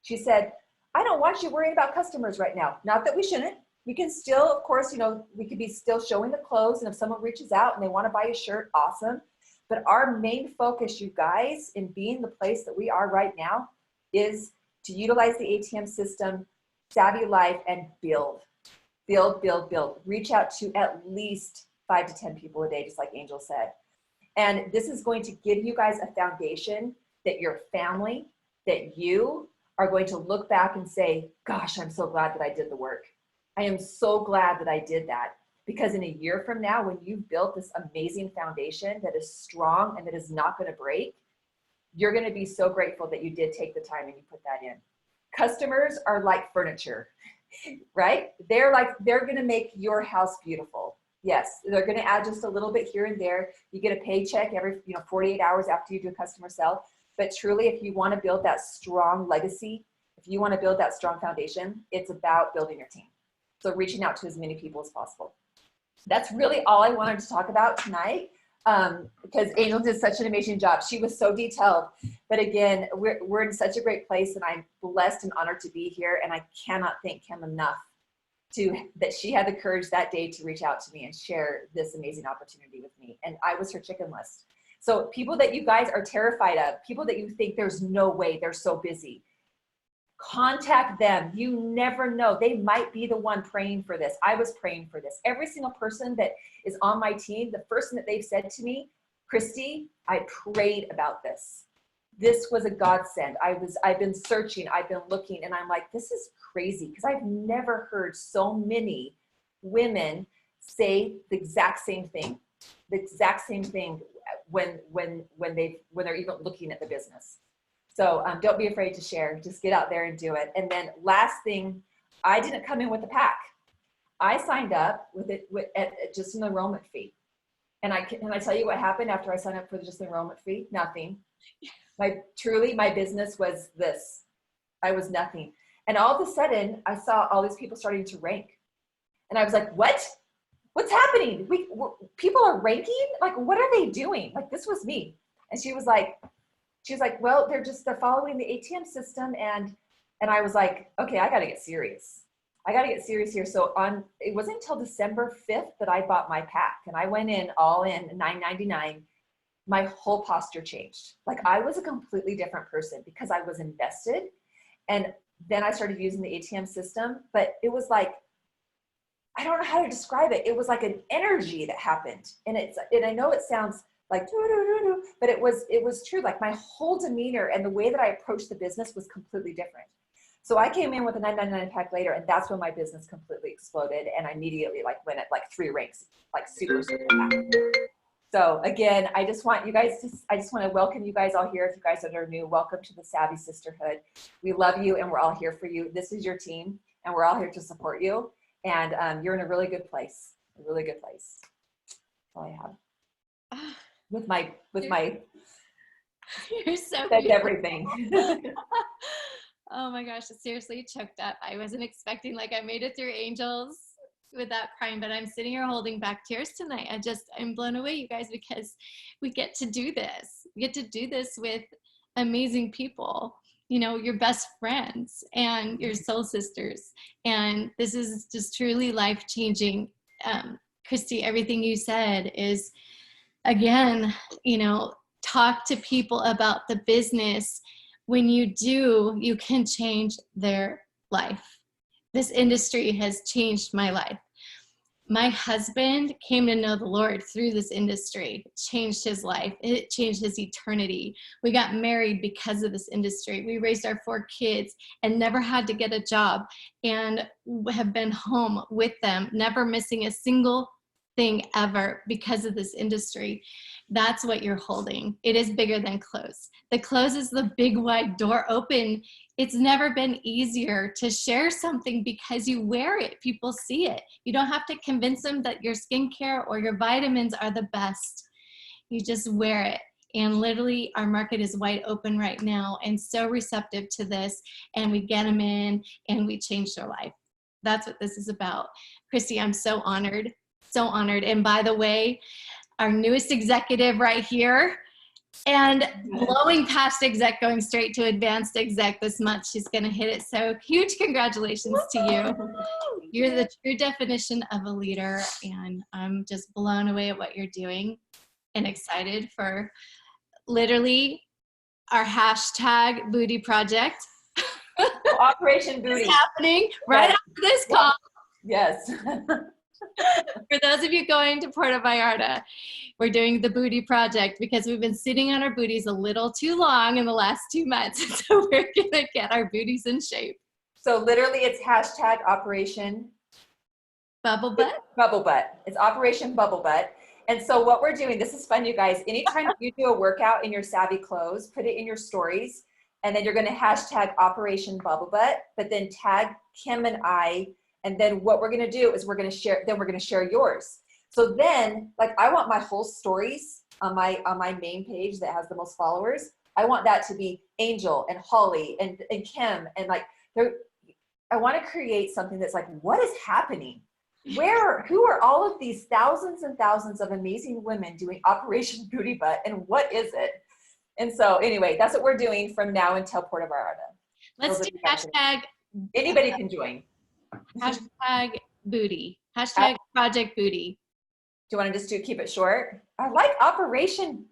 S5: She said, I don't want you worrying about customers right now. Not that we shouldn't. We can still, of course, we could be still showing the clothes, and if someone reaches out and they want to buy a shirt, awesome. But our main focus, you guys, in being the place that we are right now, is to utilize the ATM system, Savvy Life, and build. Build, build, build. Reach out to at least 5 to 10 people a day, just like Angel said. And this is going to give you guys a foundation that your family, that you are going to look back and say, gosh, I'm so glad that I did the work. I am so glad that I did that. Because in a year from now, when you've built this amazing foundation that is strong and that is not going to break, you're going to be so grateful that you did take the time and you put that in. Customers are like furniture, right? They're going to make your house beautiful. Yes, they're going to add just a little bit here and there. You get a paycheck every 48 hours after you do a customer sale. But truly, if you want to build that strong legacy, if you want to build that strong foundation, it's about building your team. So reaching out to as many people as possible. That's really all I wanted to talk about tonight, because Angel did such an amazing job. She was so detailed. But again, we're in such a great place, and I'm blessed and honored to be here. And I cannot thank Kim enough that she had the courage that day to reach out to me and share this amazing opportunity with me. And I was her chicken list. So people that you guys are terrified of, people that you think there's no way, they're so busy, contact them. You never know. They might be the one praying for this. I was praying for this. Every single person that is on my team, the first thing that they've said to me, Christy, I prayed about this. This was a godsend. I've been searching, I've been looking, and I'm like, this is crazy, because I've never heard so many women say the exact same thing when they're even looking at the business. So don't be afraid to share. Just get out there and do it. And then last thing, I didn't come in with a pack. I signed up at just an enrollment fee. And can I tell you what happened after I signed up for just an enrollment fee? Nothing. My business was this. I was nothing. And all of a sudden, I saw all these people starting to rank. And I was like, what? What's happening? People are ranking? Like, what are they doing? Like, this was me. And she was like, well, they're following the ATM system. And I was like, okay, I got to get serious. I got to get serious here. So it wasn't until December 5th that I bought my pack, and I went in all in $9.99. My whole posture changed. Like, I was a completely different person because I was invested. And then I started using the ATM system, but it was like, I don't know how to describe it. It was like an energy that happened. And I know it sounds like, but it was true. Like, my whole demeanor and the way that I approached the business was completely different. So I came in with a $9.99 pack later, and that's when my business completely exploded. And I immediately went at 3 ranks, super, super fast. So again, I just want to welcome you guys all here. If you guys that are new, welcome to the Savvy Sisterhood. We love you, and we're all here for you. This is your team, and we're all here to support you. And you're in a really good place, That's all I have. With my
S1: You're so
S5: said everything.
S1: Oh my gosh, seriously choked up. I wasn't expecting, I made it through Angels without crying, but I'm sitting here holding back tears tonight. I'm blown away, you guys, because we get to do this. We get to do this with amazing people, you know, your best friends and your soul sisters. And this is just truly life-changing. Christy, everything you said is, again, you know, talk to people about the business. When you do, you can change their life. This industry has changed my life. My husband came to know the Lord through this industry. It changed his life. It changed his eternity. We got married because of this industry. We raised our 4 kids and never had to get a job, and have been home with them, never missing a single thing ever because of this industry. That's what you're holding. It is bigger than clothes. The clothes is the big wide door open. It's never been easier to share something because you wear it. People see it. You don't have to convince them that your skincare or your vitamins are the best. You just wear it. And literally our market is wide open right now and so receptive to this. And we get them in and we change their life. That's what this is about. Christy, I'm so honored. So honored. And by the way, our newest executive right here, and blowing past exec, going straight to advanced exec this month. She's going to hit it. So huge congratulations to you. You're the true definition of a leader, and I'm just blown away at what you're doing and excited for literally our hashtag booty project.
S5: Operation Booty.
S1: It's happening right after this call.
S5: Yes.
S1: For those of you going to Puerto Vallarta, we're doing the booty project because we've been sitting on our booties a little too long in the last 2 months. So we're going to get our booties in shape.
S5: So literally it's hashtag Operation
S1: Bubble Butt?
S5: Bubble Butt. It's Operation Bubble Butt. And so what we're doing, this is fun, you guys. Anytime you do a workout in your Savvi clothes, put it in your stories, and then you're going to hashtag Operation Bubble Butt, but then tag Kim and I. And then what we're going to do is we're going to share yours. So then, like, I want my whole stories on my main page that has the most followers. I want that to be Angel and Holly and Kim. And like, I want to create something that's like, what is happening? Who are all of these thousands and thousands of amazing women doing Operation Booty Butt? And what is it? And so anyway, that's what we're doing from now until Puerto Vallarta.
S1: Let's do hashtag.
S5: Anybody can join.
S1: Hashtag booty. Hashtag Project Booty.
S5: Do you want to just keep it short? I like Operation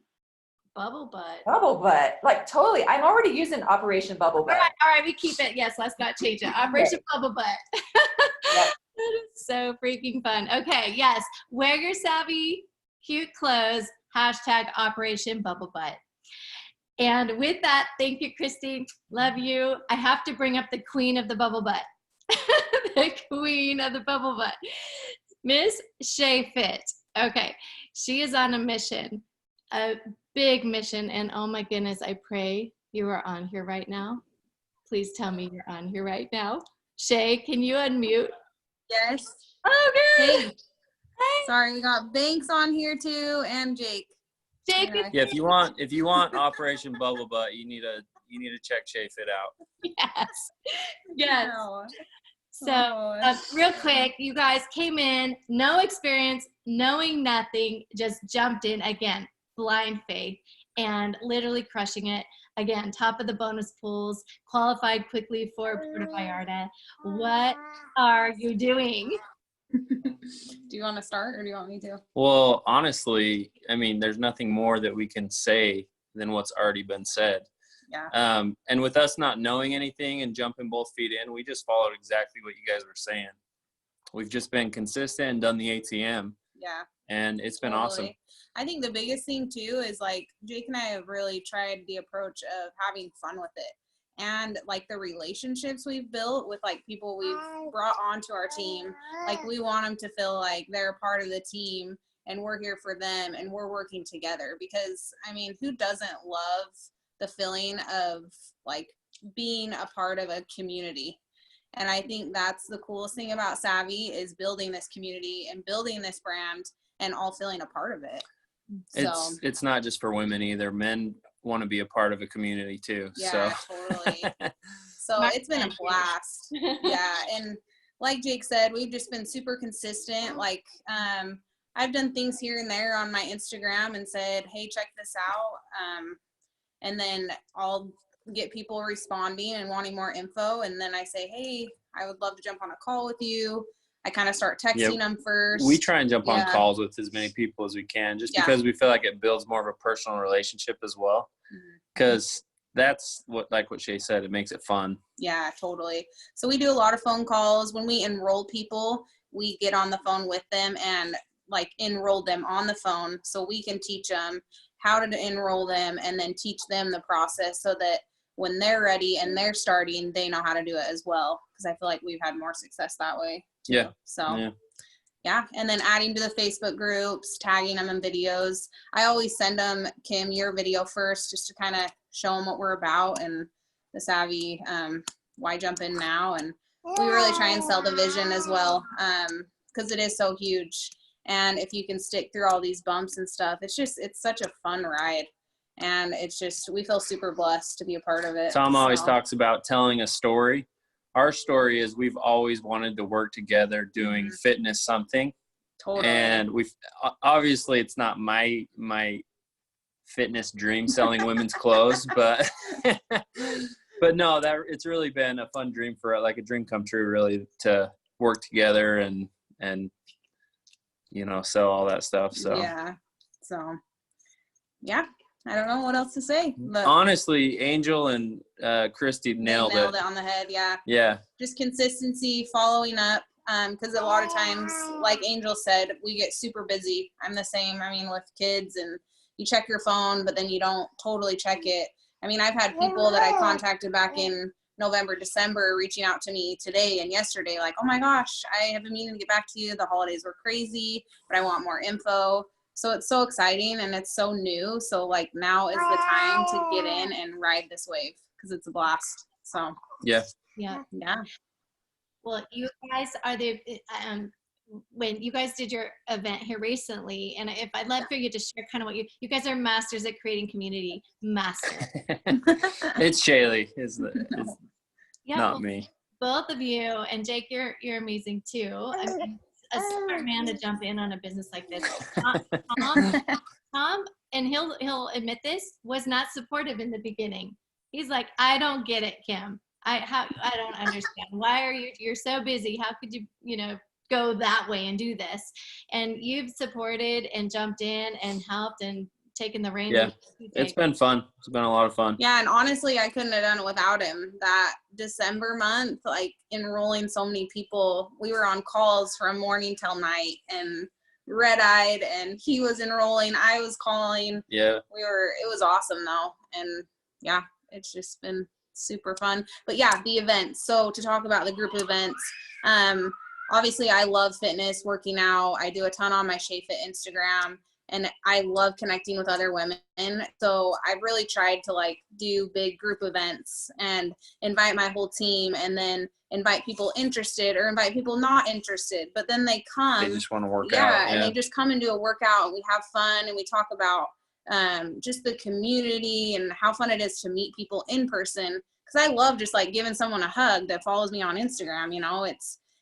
S1: Bubble Butt.
S5: Bubble Butt. Like totally. I'm already using Operation Bubble Butt.
S1: All right, we keep it. Yes, let's not change it. Operation Bubble Butt.
S5: Yep.
S1: That is so freaking fun. Okay, yes. Wear your Savvi cute clothes. Hashtag Operation Bubble Butt. And with that, thank you, Christy. Love you. I have to bring up the queen of the bubble butt. The queen of the bubble butt. Miss Shay Fit. Okay, she is on a mission, a big mission, and oh my goodness, I pray you are on here right now. Please tell me you're on here right now. Shay, can you unmute?
S6: Yes.
S1: Oh, good.
S6: Hey. Sorry, we got Banks on here too, and Jake.
S1: Jake,
S7: yeah, if you want Operation Bubble Butt, you need to check Shay Fit out.
S1: Yes.
S6: Wow.
S1: So real quick, you guys came in, no experience, knowing nothing, just jumped in again, blind faith, and literally crushing it. Again, top of the bonus pools, qualified quickly for Puerto Vallarta. What are you doing?
S6: Do you want to start or do you want me to?
S7: Well, honestly, I mean, there's nothing more that we can say than what's already been said.
S6: Yeah.
S7: And with us not knowing anything and jumping both feet in, we just followed exactly what you guys were saying. We've just been consistent and done the ATM.
S6: Yeah.
S7: And it's been
S6: Totally.
S7: awesome.
S6: I think the biggest thing too is like Jake and I have really tried the approach of having fun with it. And like the relationships we've built with like people we've brought onto our team, like we want them to feel like they're a part of the team and we're here for them and we're working together. Because I mean, who doesn't love the feeling of like being a part of a community? And I think that's the coolest thing about Savvi is building this community and building this brand and all feeling a part of it.
S7: It's not just for women either. Men want to be a part of a community too.
S6: Yeah,
S7: so.
S6: totally. So it's been a blast. Yeah. And like Jake said, we've just been super consistent. Like, I've done things here and there on my Instagram and said, hey, check this out. And then I'll get people responding and wanting more info. And then I say, hey, I would love to jump on a call with you. I kind of start texting them first.
S7: We try and jump on calls with as many people as we can, just because we feel like it builds more of a personal relationship as well. Because that's what Shay said, it makes it fun. Yeah,
S6: totally. So we do a lot of phone calls. When we enroll people, we get on the phone with them and like enroll them on the phone so we can teach them how to enroll them and then teach them the process so that when they're ready and they're starting, they know how to do it as well. Because I feel like we've had more success that way too.
S7: Yeah.
S6: So yeah. And then adding to the Facebook groups, tagging them in videos. I always send them, Kim, your video first, just to kind of show them what we're about and the Savvy, why jump in now. And we really try and sell the vision as well, because it is so huge. And if you can stick through all these bumps and stuff, it's such a fun ride. And it's just, we feel super blessed to be a part of it.
S7: Tom always talks about telling a story. Our story is we've always wanted to work together doing fitness something.
S6: Totally.
S7: And we've obviously it's not my fitness dream selling women's clothes, but but no, that it's really been a fun dream for like a dream come true, really, to work together and sell all that stuff. So
S6: yeah. I don't know what else to say. But
S7: honestly, Angel and Christy nailed it
S6: on the head. Yeah.
S7: Yeah.
S6: Just consistency, following up. Because a lot of times, like Angel said, we get super busy. I'm the same. I mean, with kids, and you check your phone, but then you don't totally check it. I mean, I've had people that I contacted back in November, December, reaching out to me today and yesterday, like, oh my gosh, I have been meaning to get back to you. The holidays were crazy, but I want more info. So it's so exciting and it's so new. So like now is the time to get in and ride this wave because it's a blast. So
S7: yeah.
S1: Well, you guys are when you guys did your event here recently, and if I'd love for you to share kind of what you guys are masters at creating community. Master.
S7: It's Shaylee. Not me.
S1: Both of you, and Jake, you're amazing too. I mean, a smart man to jump in on a business like this. Tom, and he'll admit this, was not supportive in the beginning. He's like, I don't get it, Kim. I don't understand. Why are you're so busy? How could you go that way and do this? And you've supported and jumped in and helped and taken the reins.
S7: Yeah, it's been fun. It's been a lot of fun.
S6: Yeah, and honestly, I couldn't have done it without him. That December month, like enrolling so many people, we were on calls from morning till night and red-eyed, and he was enrolling, I was calling.
S7: Yeah.
S6: It was awesome though. And yeah, it's just been super fun. But yeah, the events. So to talk about the group events, obviously I love fitness, working out. I do a ton on my ShayFit Instagram. And I love connecting with other women. So I've really tried to like do big group events and invite my whole team and then invite people interested or invite people not interested. But then they come.
S7: They just want to work out.
S6: Yeah, and they just come and do a workout and we have fun and we talk about just the community and how fun it is to meet people in person. Because I love just like giving someone a hug that follows me on Instagram.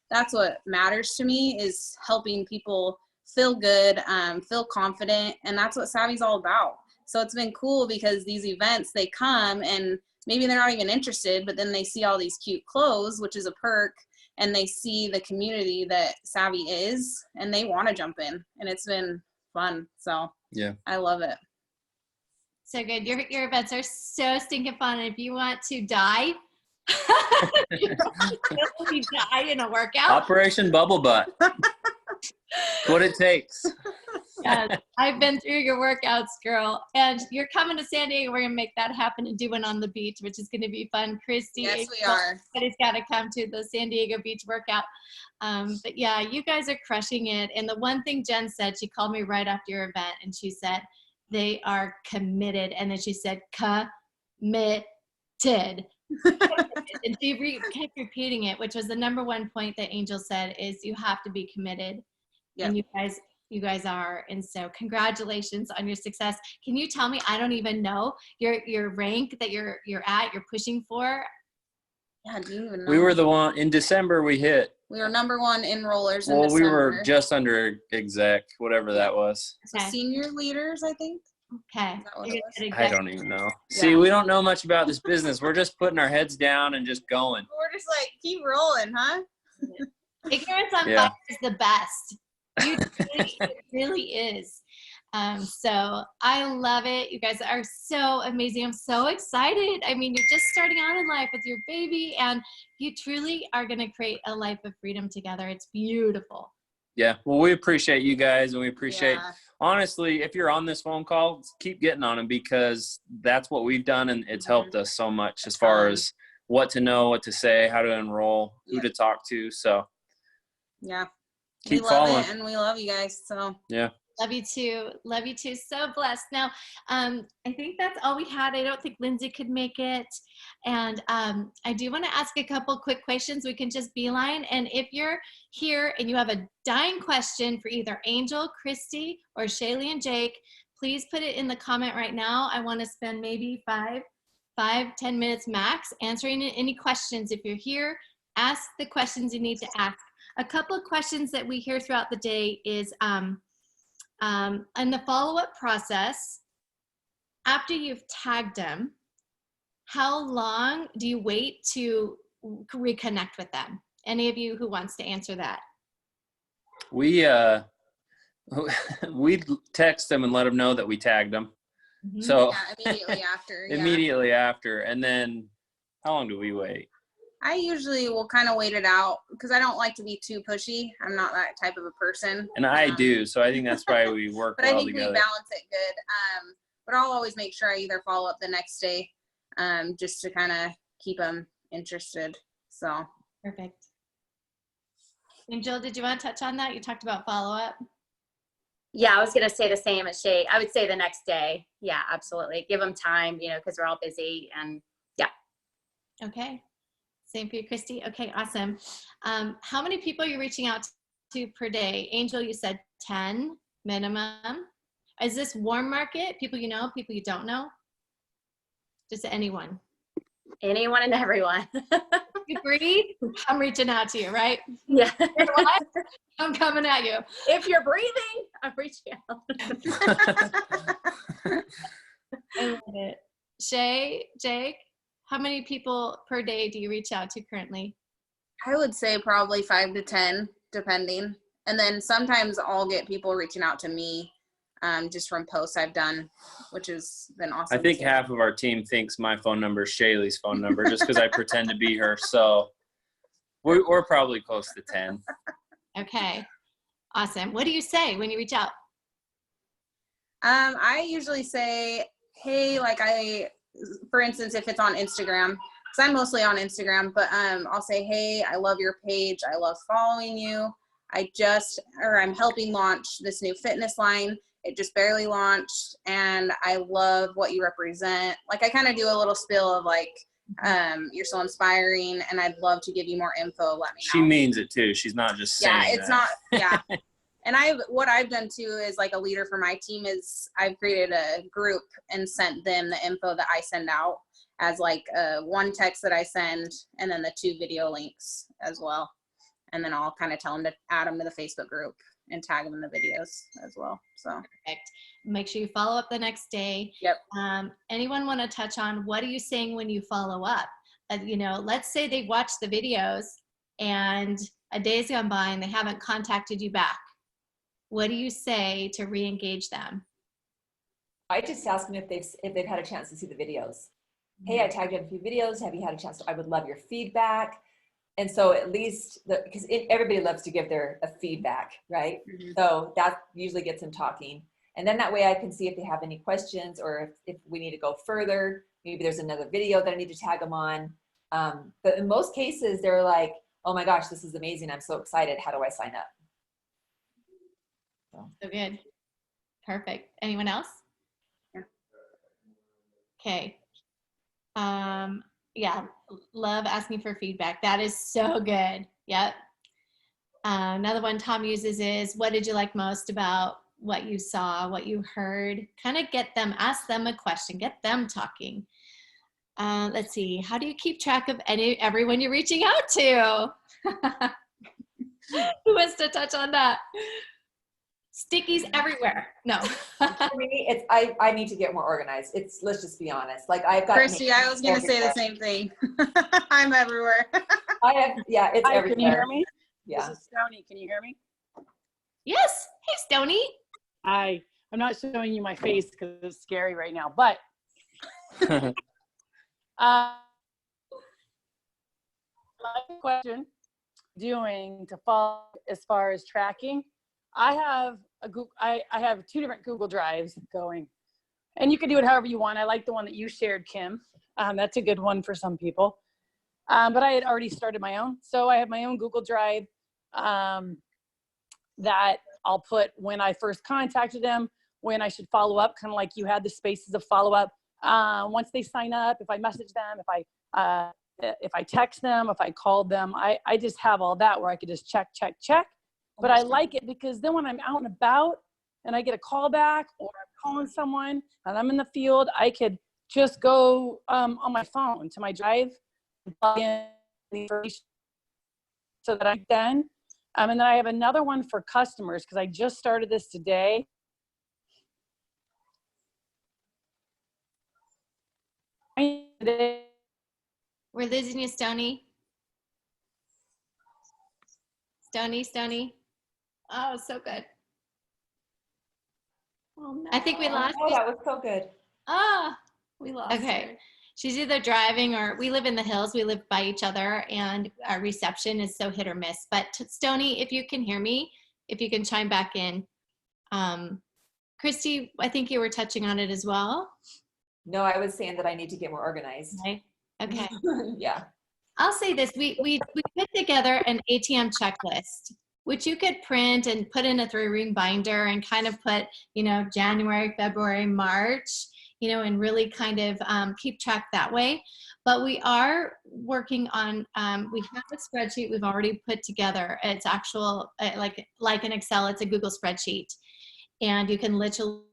S6: That's what matters to me, is helping people feel good, feel confident, and that's what Savvy's all about. So it's been cool because these events, they come and maybe they're not even interested, but then they see all these cute clothes, which is a perk, and they see the community that Savvy is, and they want to jump in, and it's been fun. So
S7: yeah,
S6: I love it.
S1: So good. Your events are so stinking fun. And if you want to die, you die in a workout.
S7: Operation Bubble Butt. What it takes.
S1: Yeah, I've been through your workouts, girl. And you're coming to San Diego. We're going to make that happen and do one on the beach, which is going to be fun. Christy.
S6: Yes, we are.
S1: Everybody's got to come to the San Diego beach workout. But yeah, you guys are crushing it. And the one thing Jen said, she called me right after your event and she said, they are committed. And then she said, committed. And she kept repeating it, which was the number one point that Angel said, is you have to be committed. Yep. And you guys are. And so congratulations on your success. Can you tell me, I don't even know your rank that you're pushing for?
S6: Yeah, do you even know?
S7: We were the one in December, we hit
S6: We were #1 enrollers in
S7: Well, we
S6: December.
S7: were just under exec, whatever that was.
S6: So senior leaders, I think.
S1: Okay.
S6: Is that what it was?
S7: I don't even know. See, we don't know much about this business. We're just putting our heads down and just going.
S6: We're just like, keep rolling, huh?
S1: Ignorance on fire is the best. It really is. So I love it. You guys are so amazing. I'm so excited. I mean, you're just starting out in life with your baby, and you truly are going to create a life of freedom together. It's beautiful.
S7: Yeah. Well, we appreciate you guys, and we appreciate, honestly, if you're on this phone call, keep getting on them, because that's what we've done, and it's helped us so much as far as what to know, what to say, how to enroll, who to talk to. So
S6: yeah,
S7: keep
S6: we love
S7: following.
S6: it, and we love you guys. So
S7: yeah.
S1: Love you too. Love you too. So blessed. Now, I think that's all we had. I don't think Lindsay could make it. And I do want to ask a couple quick questions. We can just beeline. And if you're here and you have a dying question for either Angel, Christy, or Shaylee and Jake, please put it in the comment right now. I want to spend maybe 5-10 minutes max answering any questions. If you're here, ask the questions you need to ask. A couple of questions that we hear throughout the day is, in the follow-up process, after you've tagged them, how long do you wait to reconnect with them? Any of you who wants to answer that?
S7: We text them and let them know that we tagged them.
S1: Mm-hmm.
S7: So
S6: immediately after.
S7: Immediately after. And then how long do we wait?
S6: I usually will kind of wait it out because I don't like to be too pushy. I'm not that type of a person.
S7: And I do. So I think that's why we work
S6: but
S7: well
S6: I think
S7: together.
S6: we balance it good. But I'll always make sure I either follow up the next day just to kind of keep them interested. So
S1: perfect. Angel, did you want to touch on that? You talked about follow-up.
S3: Yeah, I was going to say the same as Shay. I would say the next day. Yeah, absolutely. Give them time, because we're all busy, and yeah.
S1: Okay. Same for you, Christy. Okay, awesome. How many people are you reaching out to per day? Angel, you said 10 minimum. Is this warm market? People you know, people you don't know? Just anyone?
S3: Anyone and everyone.
S1: You breathe, I'm reaching out to you, right?
S3: Yeah.
S1: I'm coming at you.
S3: If you're breathing, I'm reaching out.
S1: I love it. Shay, Jake, how many people per day do you reach out to currently?
S6: I would say probably 5 to 10, depending. And then sometimes I'll get people reaching out to me just from posts I've done, which has been awesome.
S7: I think half of our team thinks my phone number is Shaylee's phone number just because I pretend to be her. So we're probably close to 10.
S1: Okay. Awesome. What do you say when you reach out?
S6: I usually say, hey, for instance, if it's on Instagram, because I'm mostly on Instagram, but I'll say, hey, I love your page. I love following you. I'm helping launch this new fitness line. It just barely launched, and I love what you represent. I kind of do a little spill of you're so inspiring, and I'd love to give you more info. Let me know.
S7: She means it too. She's not just saying
S6: it's
S7: that.
S6: not, yeah. And what I've done too is a leader for my team is I've created a group and sent them the info that I send out as one text that I send, and then the 2 video links as well. And then I'll kind of tell them to add them to the Facebook group and tag them in the videos as well. So
S1: perfect. Make sure you follow up the next day.
S6: Yep.
S1: Anyone want to touch on what are you saying when you follow up? Let's say they watch the videos and a day's gone by and they haven't contacted you back. What do you say to re-engage them?
S5: I just ask them if they've had a chance to see the videos. Hey, I tagged you in a few videos. Have you had a chance I would love your feedback. And so at least, because everybody loves to give their feedback, right? Mm-hmm. So that usually gets them talking. And then that way I can see if they have any questions or if we need to go further. Maybe there's another video that I need to tag them on. But in most cases, they're like, oh my gosh, this is amazing. I'm so excited. How do I sign up?
S1: So good. Perfect. Anyone else?
S6: Yeah.
S1: Okay. Yeah, love asking for feedback. That is so good. Yep. Another one Tom uses is, what did you like most about what you saw, what you heard? Kind of ask them a question, get them talking. Let's see, how do you keep track of everyone you're reaching out to? Who wants to touch on that? Stickies everywhere. No.
S5: For me, it's I need to get more organized. Let's just be honest. Like I've got
S6: Christy, I was gonna say the same thing. I'm everywhere.
S5: It's
S8: Hi,
S5: everywhere.
S8: can you hear me?
S5: Yeah.
S8: This is Stoni. Can you hear me?
S1: Yes. Hey, Stoni.
S8: Hi. I'm not showing you my face because it's scary right now, but my question doing to follow as far as tracking. I have I have 2 different Google Drives going, and you can do it however you want. I like the one that you shared, Kim. That's a good one for some people. But I had already started my own, so I have my own Google Drive that I'll put when I first contacted them, when I should follow up, kind of like you had the spaces of follow up. Once they sign up, if I message them, if I text them, if I called them, I just have all that where I could just check. But I like it because then when I'm out and about and I get a call back or I'm calling someone and I'm in the field, I could just go on my phone to my drive, plug in the information so that I'm done. And then I have another one for customers because I just started this today.
S1: We're losing you, Stoni. Stoni. Oh, so good.
S2: Oh, no.
S1: I think we lost
S5: Oh,
S1: you.
S5: that was so good.
S1: Ah.
S2: We lost
S1: Okay.
S2: her.
S1: She's either driving or we live in the hills. We live by each other and our reception is so hit or miss. But Stoni, if you can hear me, if you can chime back in. Christy, I think you were touching on it as well.
S5: No, I was saying that I need to get more organized.
S1: Okay.
S5: Yeah.
S1: I'll say this, we put together an ATM checklist, which you could print and put in a 3-ring binder and kind of put, January, February, March, and really kind of keep track that way. But we are working on, we have a spreadsheet we've already put together. It's actual, like an Excel, it's a Google spreadsheet. And you can literally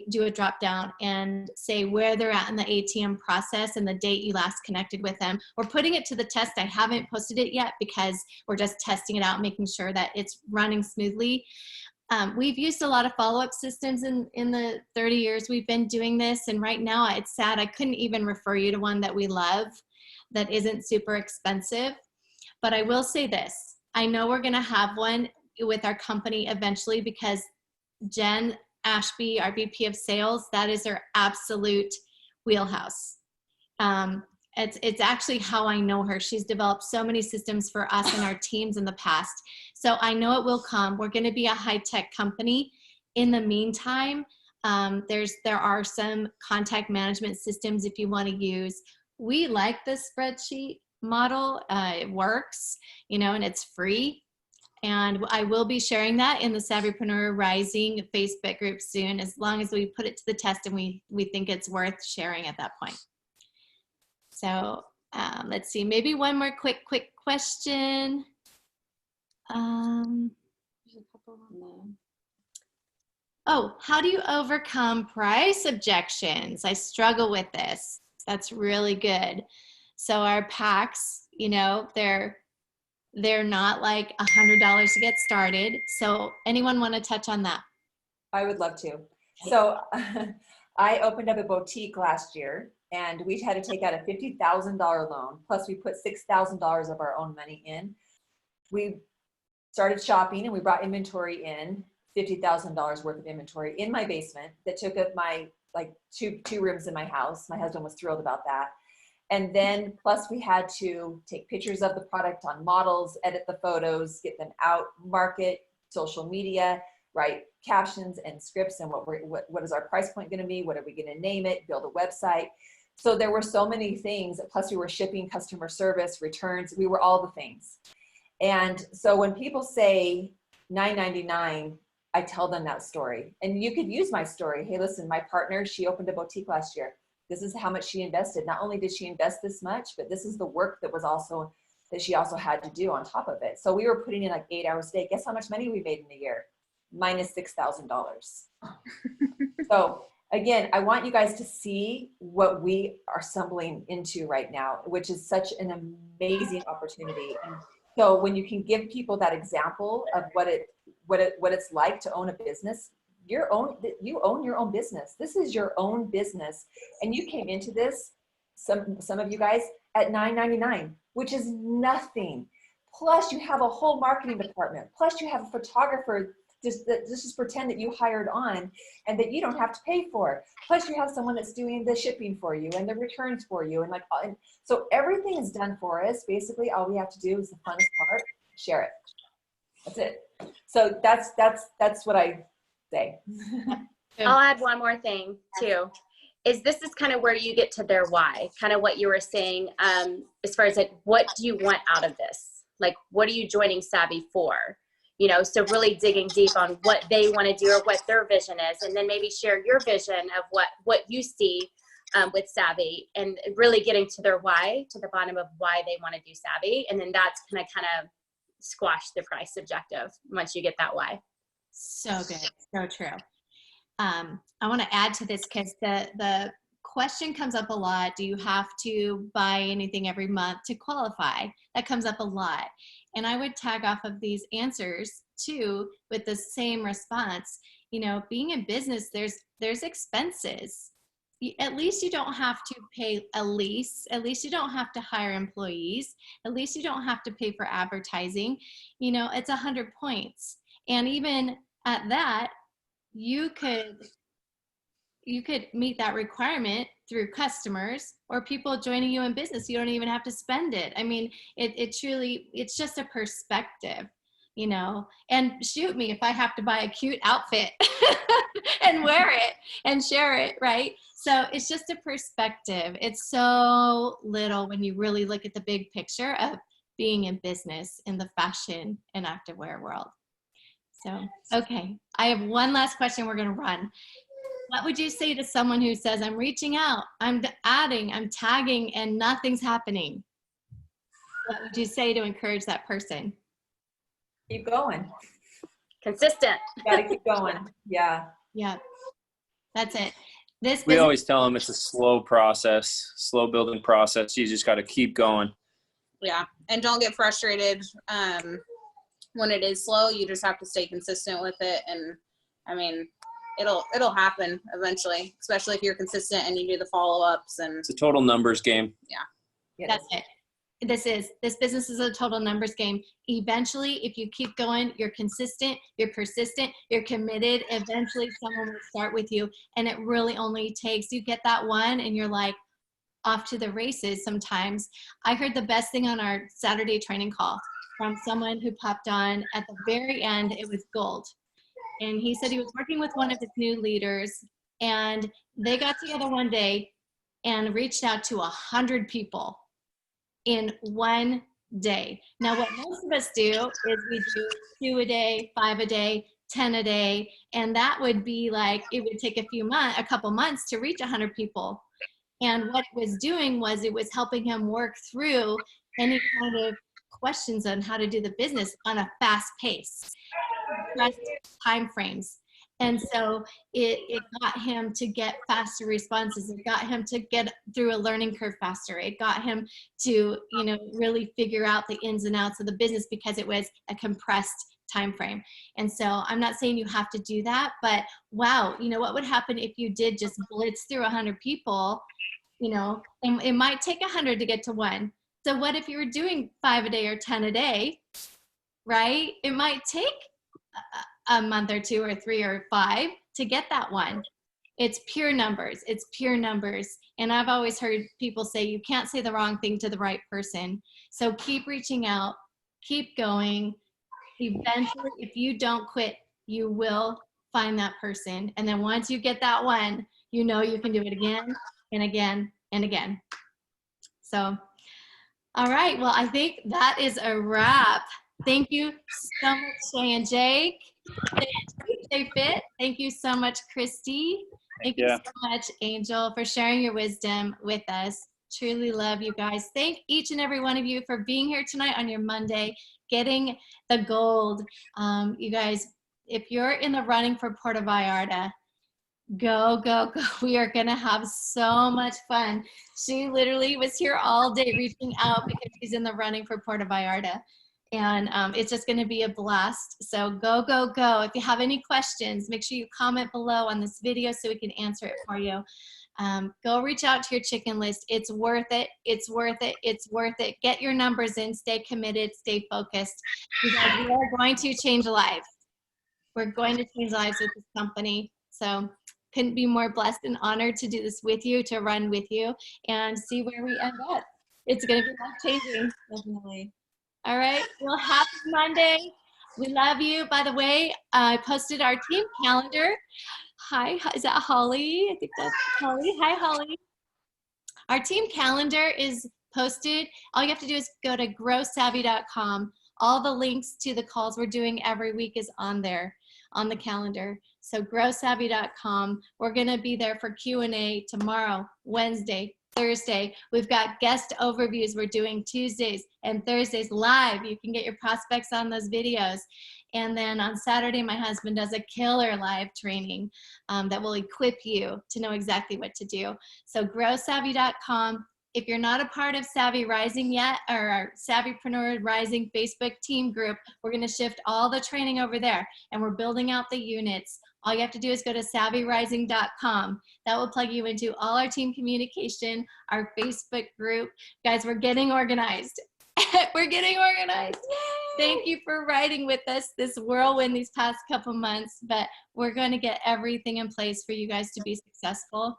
S1: do a drop down and say where they're at in the ATM process and the date you last connected with them. We're putting it to the test. I haven't posted it yet because we're just testing it out, making sure that it's running smoothly. We've used a lot of follow-up systems in the 30 years we've been doing this. And right now it's sad. I couldn't even refer you to one that we love that isn't super expensive. But I will say this, I know we're gonna have one with our company eventually because Jen Ashby, our VP of sales, that is her absolute wheelhouse. It's actually how I know her. She's developed so many systems for us and our teams in the past. So I know it will come. We're going to be a high-tech company. In the meantime, there are some contact management systems if you want to use. We like the spreadsheet model. It works, and it's free. And I will be sharing that in the Savvypreneur Rising Facebook group soon, as long as we put it to the test and we think it's worth sharing at that point. So let's see, maybe one more quick question. There's a couple on there. Oh, how do you overcome price objections? I struggle with this. That's really good. So our packs, they're not like $100 to get started. So anyone want to touch on that?
S5: I would love to. So I opened up a boutique last year and we had to take out a $50,000 loan. Plus we put $6,000 of our own money in. We started shopping and we brought inventory in, $50,000 worth of inventory in my basement that took up my two rooms in my house. My husband was thrilled about that. And then plus we had to take pictures of the product on models, edit the photos, get them out, market, social media, write captions and scripts and what is our price point going to be? What are we going to name it? Build a website. So there were so many things. Plus we were shipping, customer service, returns. We were all the things. And so when people say $9.99, I tell them that story. And you could use my story. Hey, listen, my partner, she opened a boutique last year. This is how much she invested. Not only did she invest this much, but this is the work that she also had to do on top of it. So we were putting in like 8 hours a day. Guess how much money we made in a year? Minus $6,000. So again, I want you guys to see what we are stumbling into right now, which is such an amazing opportunity. And So when you can give people that example of what it's like to own a business, you own your own business. This is your own business. And you came into this, some of you guys, at $9.99, which is nothing. Plus you have a whole marketing department. Plus you have a photographer just pretend that you hired on and that you don't have to pay for. Plus you have someone that's doing the shipping for you and the returns for you. And so everything is done for us. Basically, all we have to do is the funnest part, share it. That's it. So that's what I say.
S3: I'll add one more thing too. This is kind of where you get to their why, kind of what you were saying, as far as like, what do you want out of this? Like, what are you joining Savvi for? You know, so really digging deep on what they want to do or what their vision is, and then maybe share your vision of what you see with Savvi, and really getting to their why, to the bottom of why they want to do Savvi. And then that's going to kind of squash the price objective once you get that why.
S1: So good. So true. I want to add to this because the question comes up a lot. Do you have to buy anything every month to qualify? That comes up a lot. And I would tag off of these answers too with the same response. You know, being in business, there's expenses. At least you don't have to pay a lease. At least you don't have to hire employees. At least you don't have to pay for advertising. You know, it's 100 points. And even at that, you could meet that requirement through customers or people joining you in business. You don't even have to spend it. I mean, it truly, it's just a perspective, you know, and shoot me if I have to buy a cute outfit and wear it and share it, right? So it's just a perspective. It's so little when you really look at the big picture of being in business in the fashion and activewear world. So, okay, I have one last question we're going to run. What would you say to someone who says, I'm reaching out, I'm adding, I'm tagging, and nothing's happening? What would you say to encourage that person?
S5: Keep going.
S3: Consistent.
S5: You gotta keep going. Yeah.
S1: Yeah, that's it.
S7: We always tell them it's a slow process, slow building process. You just got to keep going.
S6: Yeah, and don't get frustrated when it is slow. You just have to stay consistent with it, and I mean, it'll happen eventually, especially if you're consistent and you do the follow-ups. And
S7: it's a total numbers game.
S6: Yeah,
S1: that's it. This business is a total numbers game. Eventually, if you keep going, you're consistent, you're persistent, you're committed, eventually someone will start with you. And it really only takes, you get that one and you're like off to the races sometimes. I heard the best thing on our Saturday training call from someone who popped on at the very end. It was gold. And he said he was working with one of his new leaders, and they got together one day and reached out to 100 people in one day. Now, what most of us do is we do 2 a day, 5 a day, 10 a day, and that would be like, it would take a couple months to reach 100 people. And what it was doing was it was helping him work through any kind of questions on how to do the business on a fast pace, time frames. And so it got him to get faster responses. It got him to get through a learning curve faster. It got him to, really figure out the ins and outs of the business because it was a compressed time frame. And so I'm not saying you have to do that, but wow, what would happen if you did just blitz through 100 people, and it might take 100 to get to one. So what if you were doing 5 a day or 10 a day, right? It might take a month or 2 or 3 or 5 to get that one. It's pure numbers. It's pure numbers. And I've always heard people say you can't say the wrong thing to the right person. So keep reaching out, keep going. Eventually, if you don't quit, you will find that person. And then once you get that one, you can do it again and again and again. So, all right. Well, I think that is a wrap. Thank you so much, Shay and Jake. Stay fit. Thank you so much, Christy. Thank you so much, Angel, for sharing your wisdom with us. Truly love you guys. Thank each and every one of you for being here tonight on your Monday, getting the gold. You guys, if you're in the running for Puerto Vallarta, go, go, go. We are going to have so much fun. She literally was here all day reaching out because she's in the running for Puerto Vallarta. And it's just going to be a blast. So go, go, go. If you have any questions, make sure you comment below on this video so we can answer it for you. Go reach out to your chicken list. It's worth it. It's worth it. It's worth it. Get your numbers in. Stay committed. Stay focused. Because we are going to change lives. We're going to change lives with this company. So couldn't be more blessed and honored to do this with you, to run with you, and see where we end up. It's going to be life-changing. Definitely. All right. Well, happy Monday. We love you. By the way, I posted our team calendar. Hi, is that Holly? I think that's Holly. Hi, Holly. Our team calendar is posted. All you have to do is go to growsavvy.com. All the links to the calls we're doing every week is on there, on the calendar. So growsavvy.com. We're going to be there for Q&A tomorrow, Wednesday, Thursday. We've got guest overviews we're doing Tuesdays and Thursdays live. You can get your prospects on those videos. And then on Saturday, my husband does a killer live training that will equip you to know exactly what to do. So growsavvy.com. If you're not a part of Savvy Rising yet, or our Savvypreneur Rising Facebook team group, we're going to shift all the training over there, and we're building out the units. All you have to do is go to savvyrising.com. That will plug you into all our team communication, our Facebook group. Guys, we're getting organized. We're getting organized. Yay! Thank you for riding with us this whirlwind these past couple months, but we're going to get everything in place for you guys to be successful.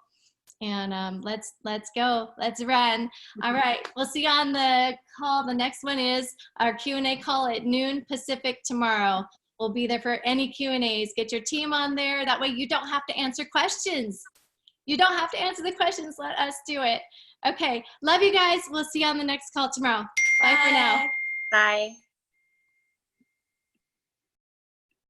S1: And let's go. Let's run. All right. We'll see you on the call. The next one is our Q&A call at noon Pacific tomorrow. We'll be there for any Q&As. Get your team on there. That way you don't have to answer questions. You don't have to answer the questions. Let us do it. Okay. Love you guys. We'll see you on the next call tomorrow. Bye for now.
S3: Bye.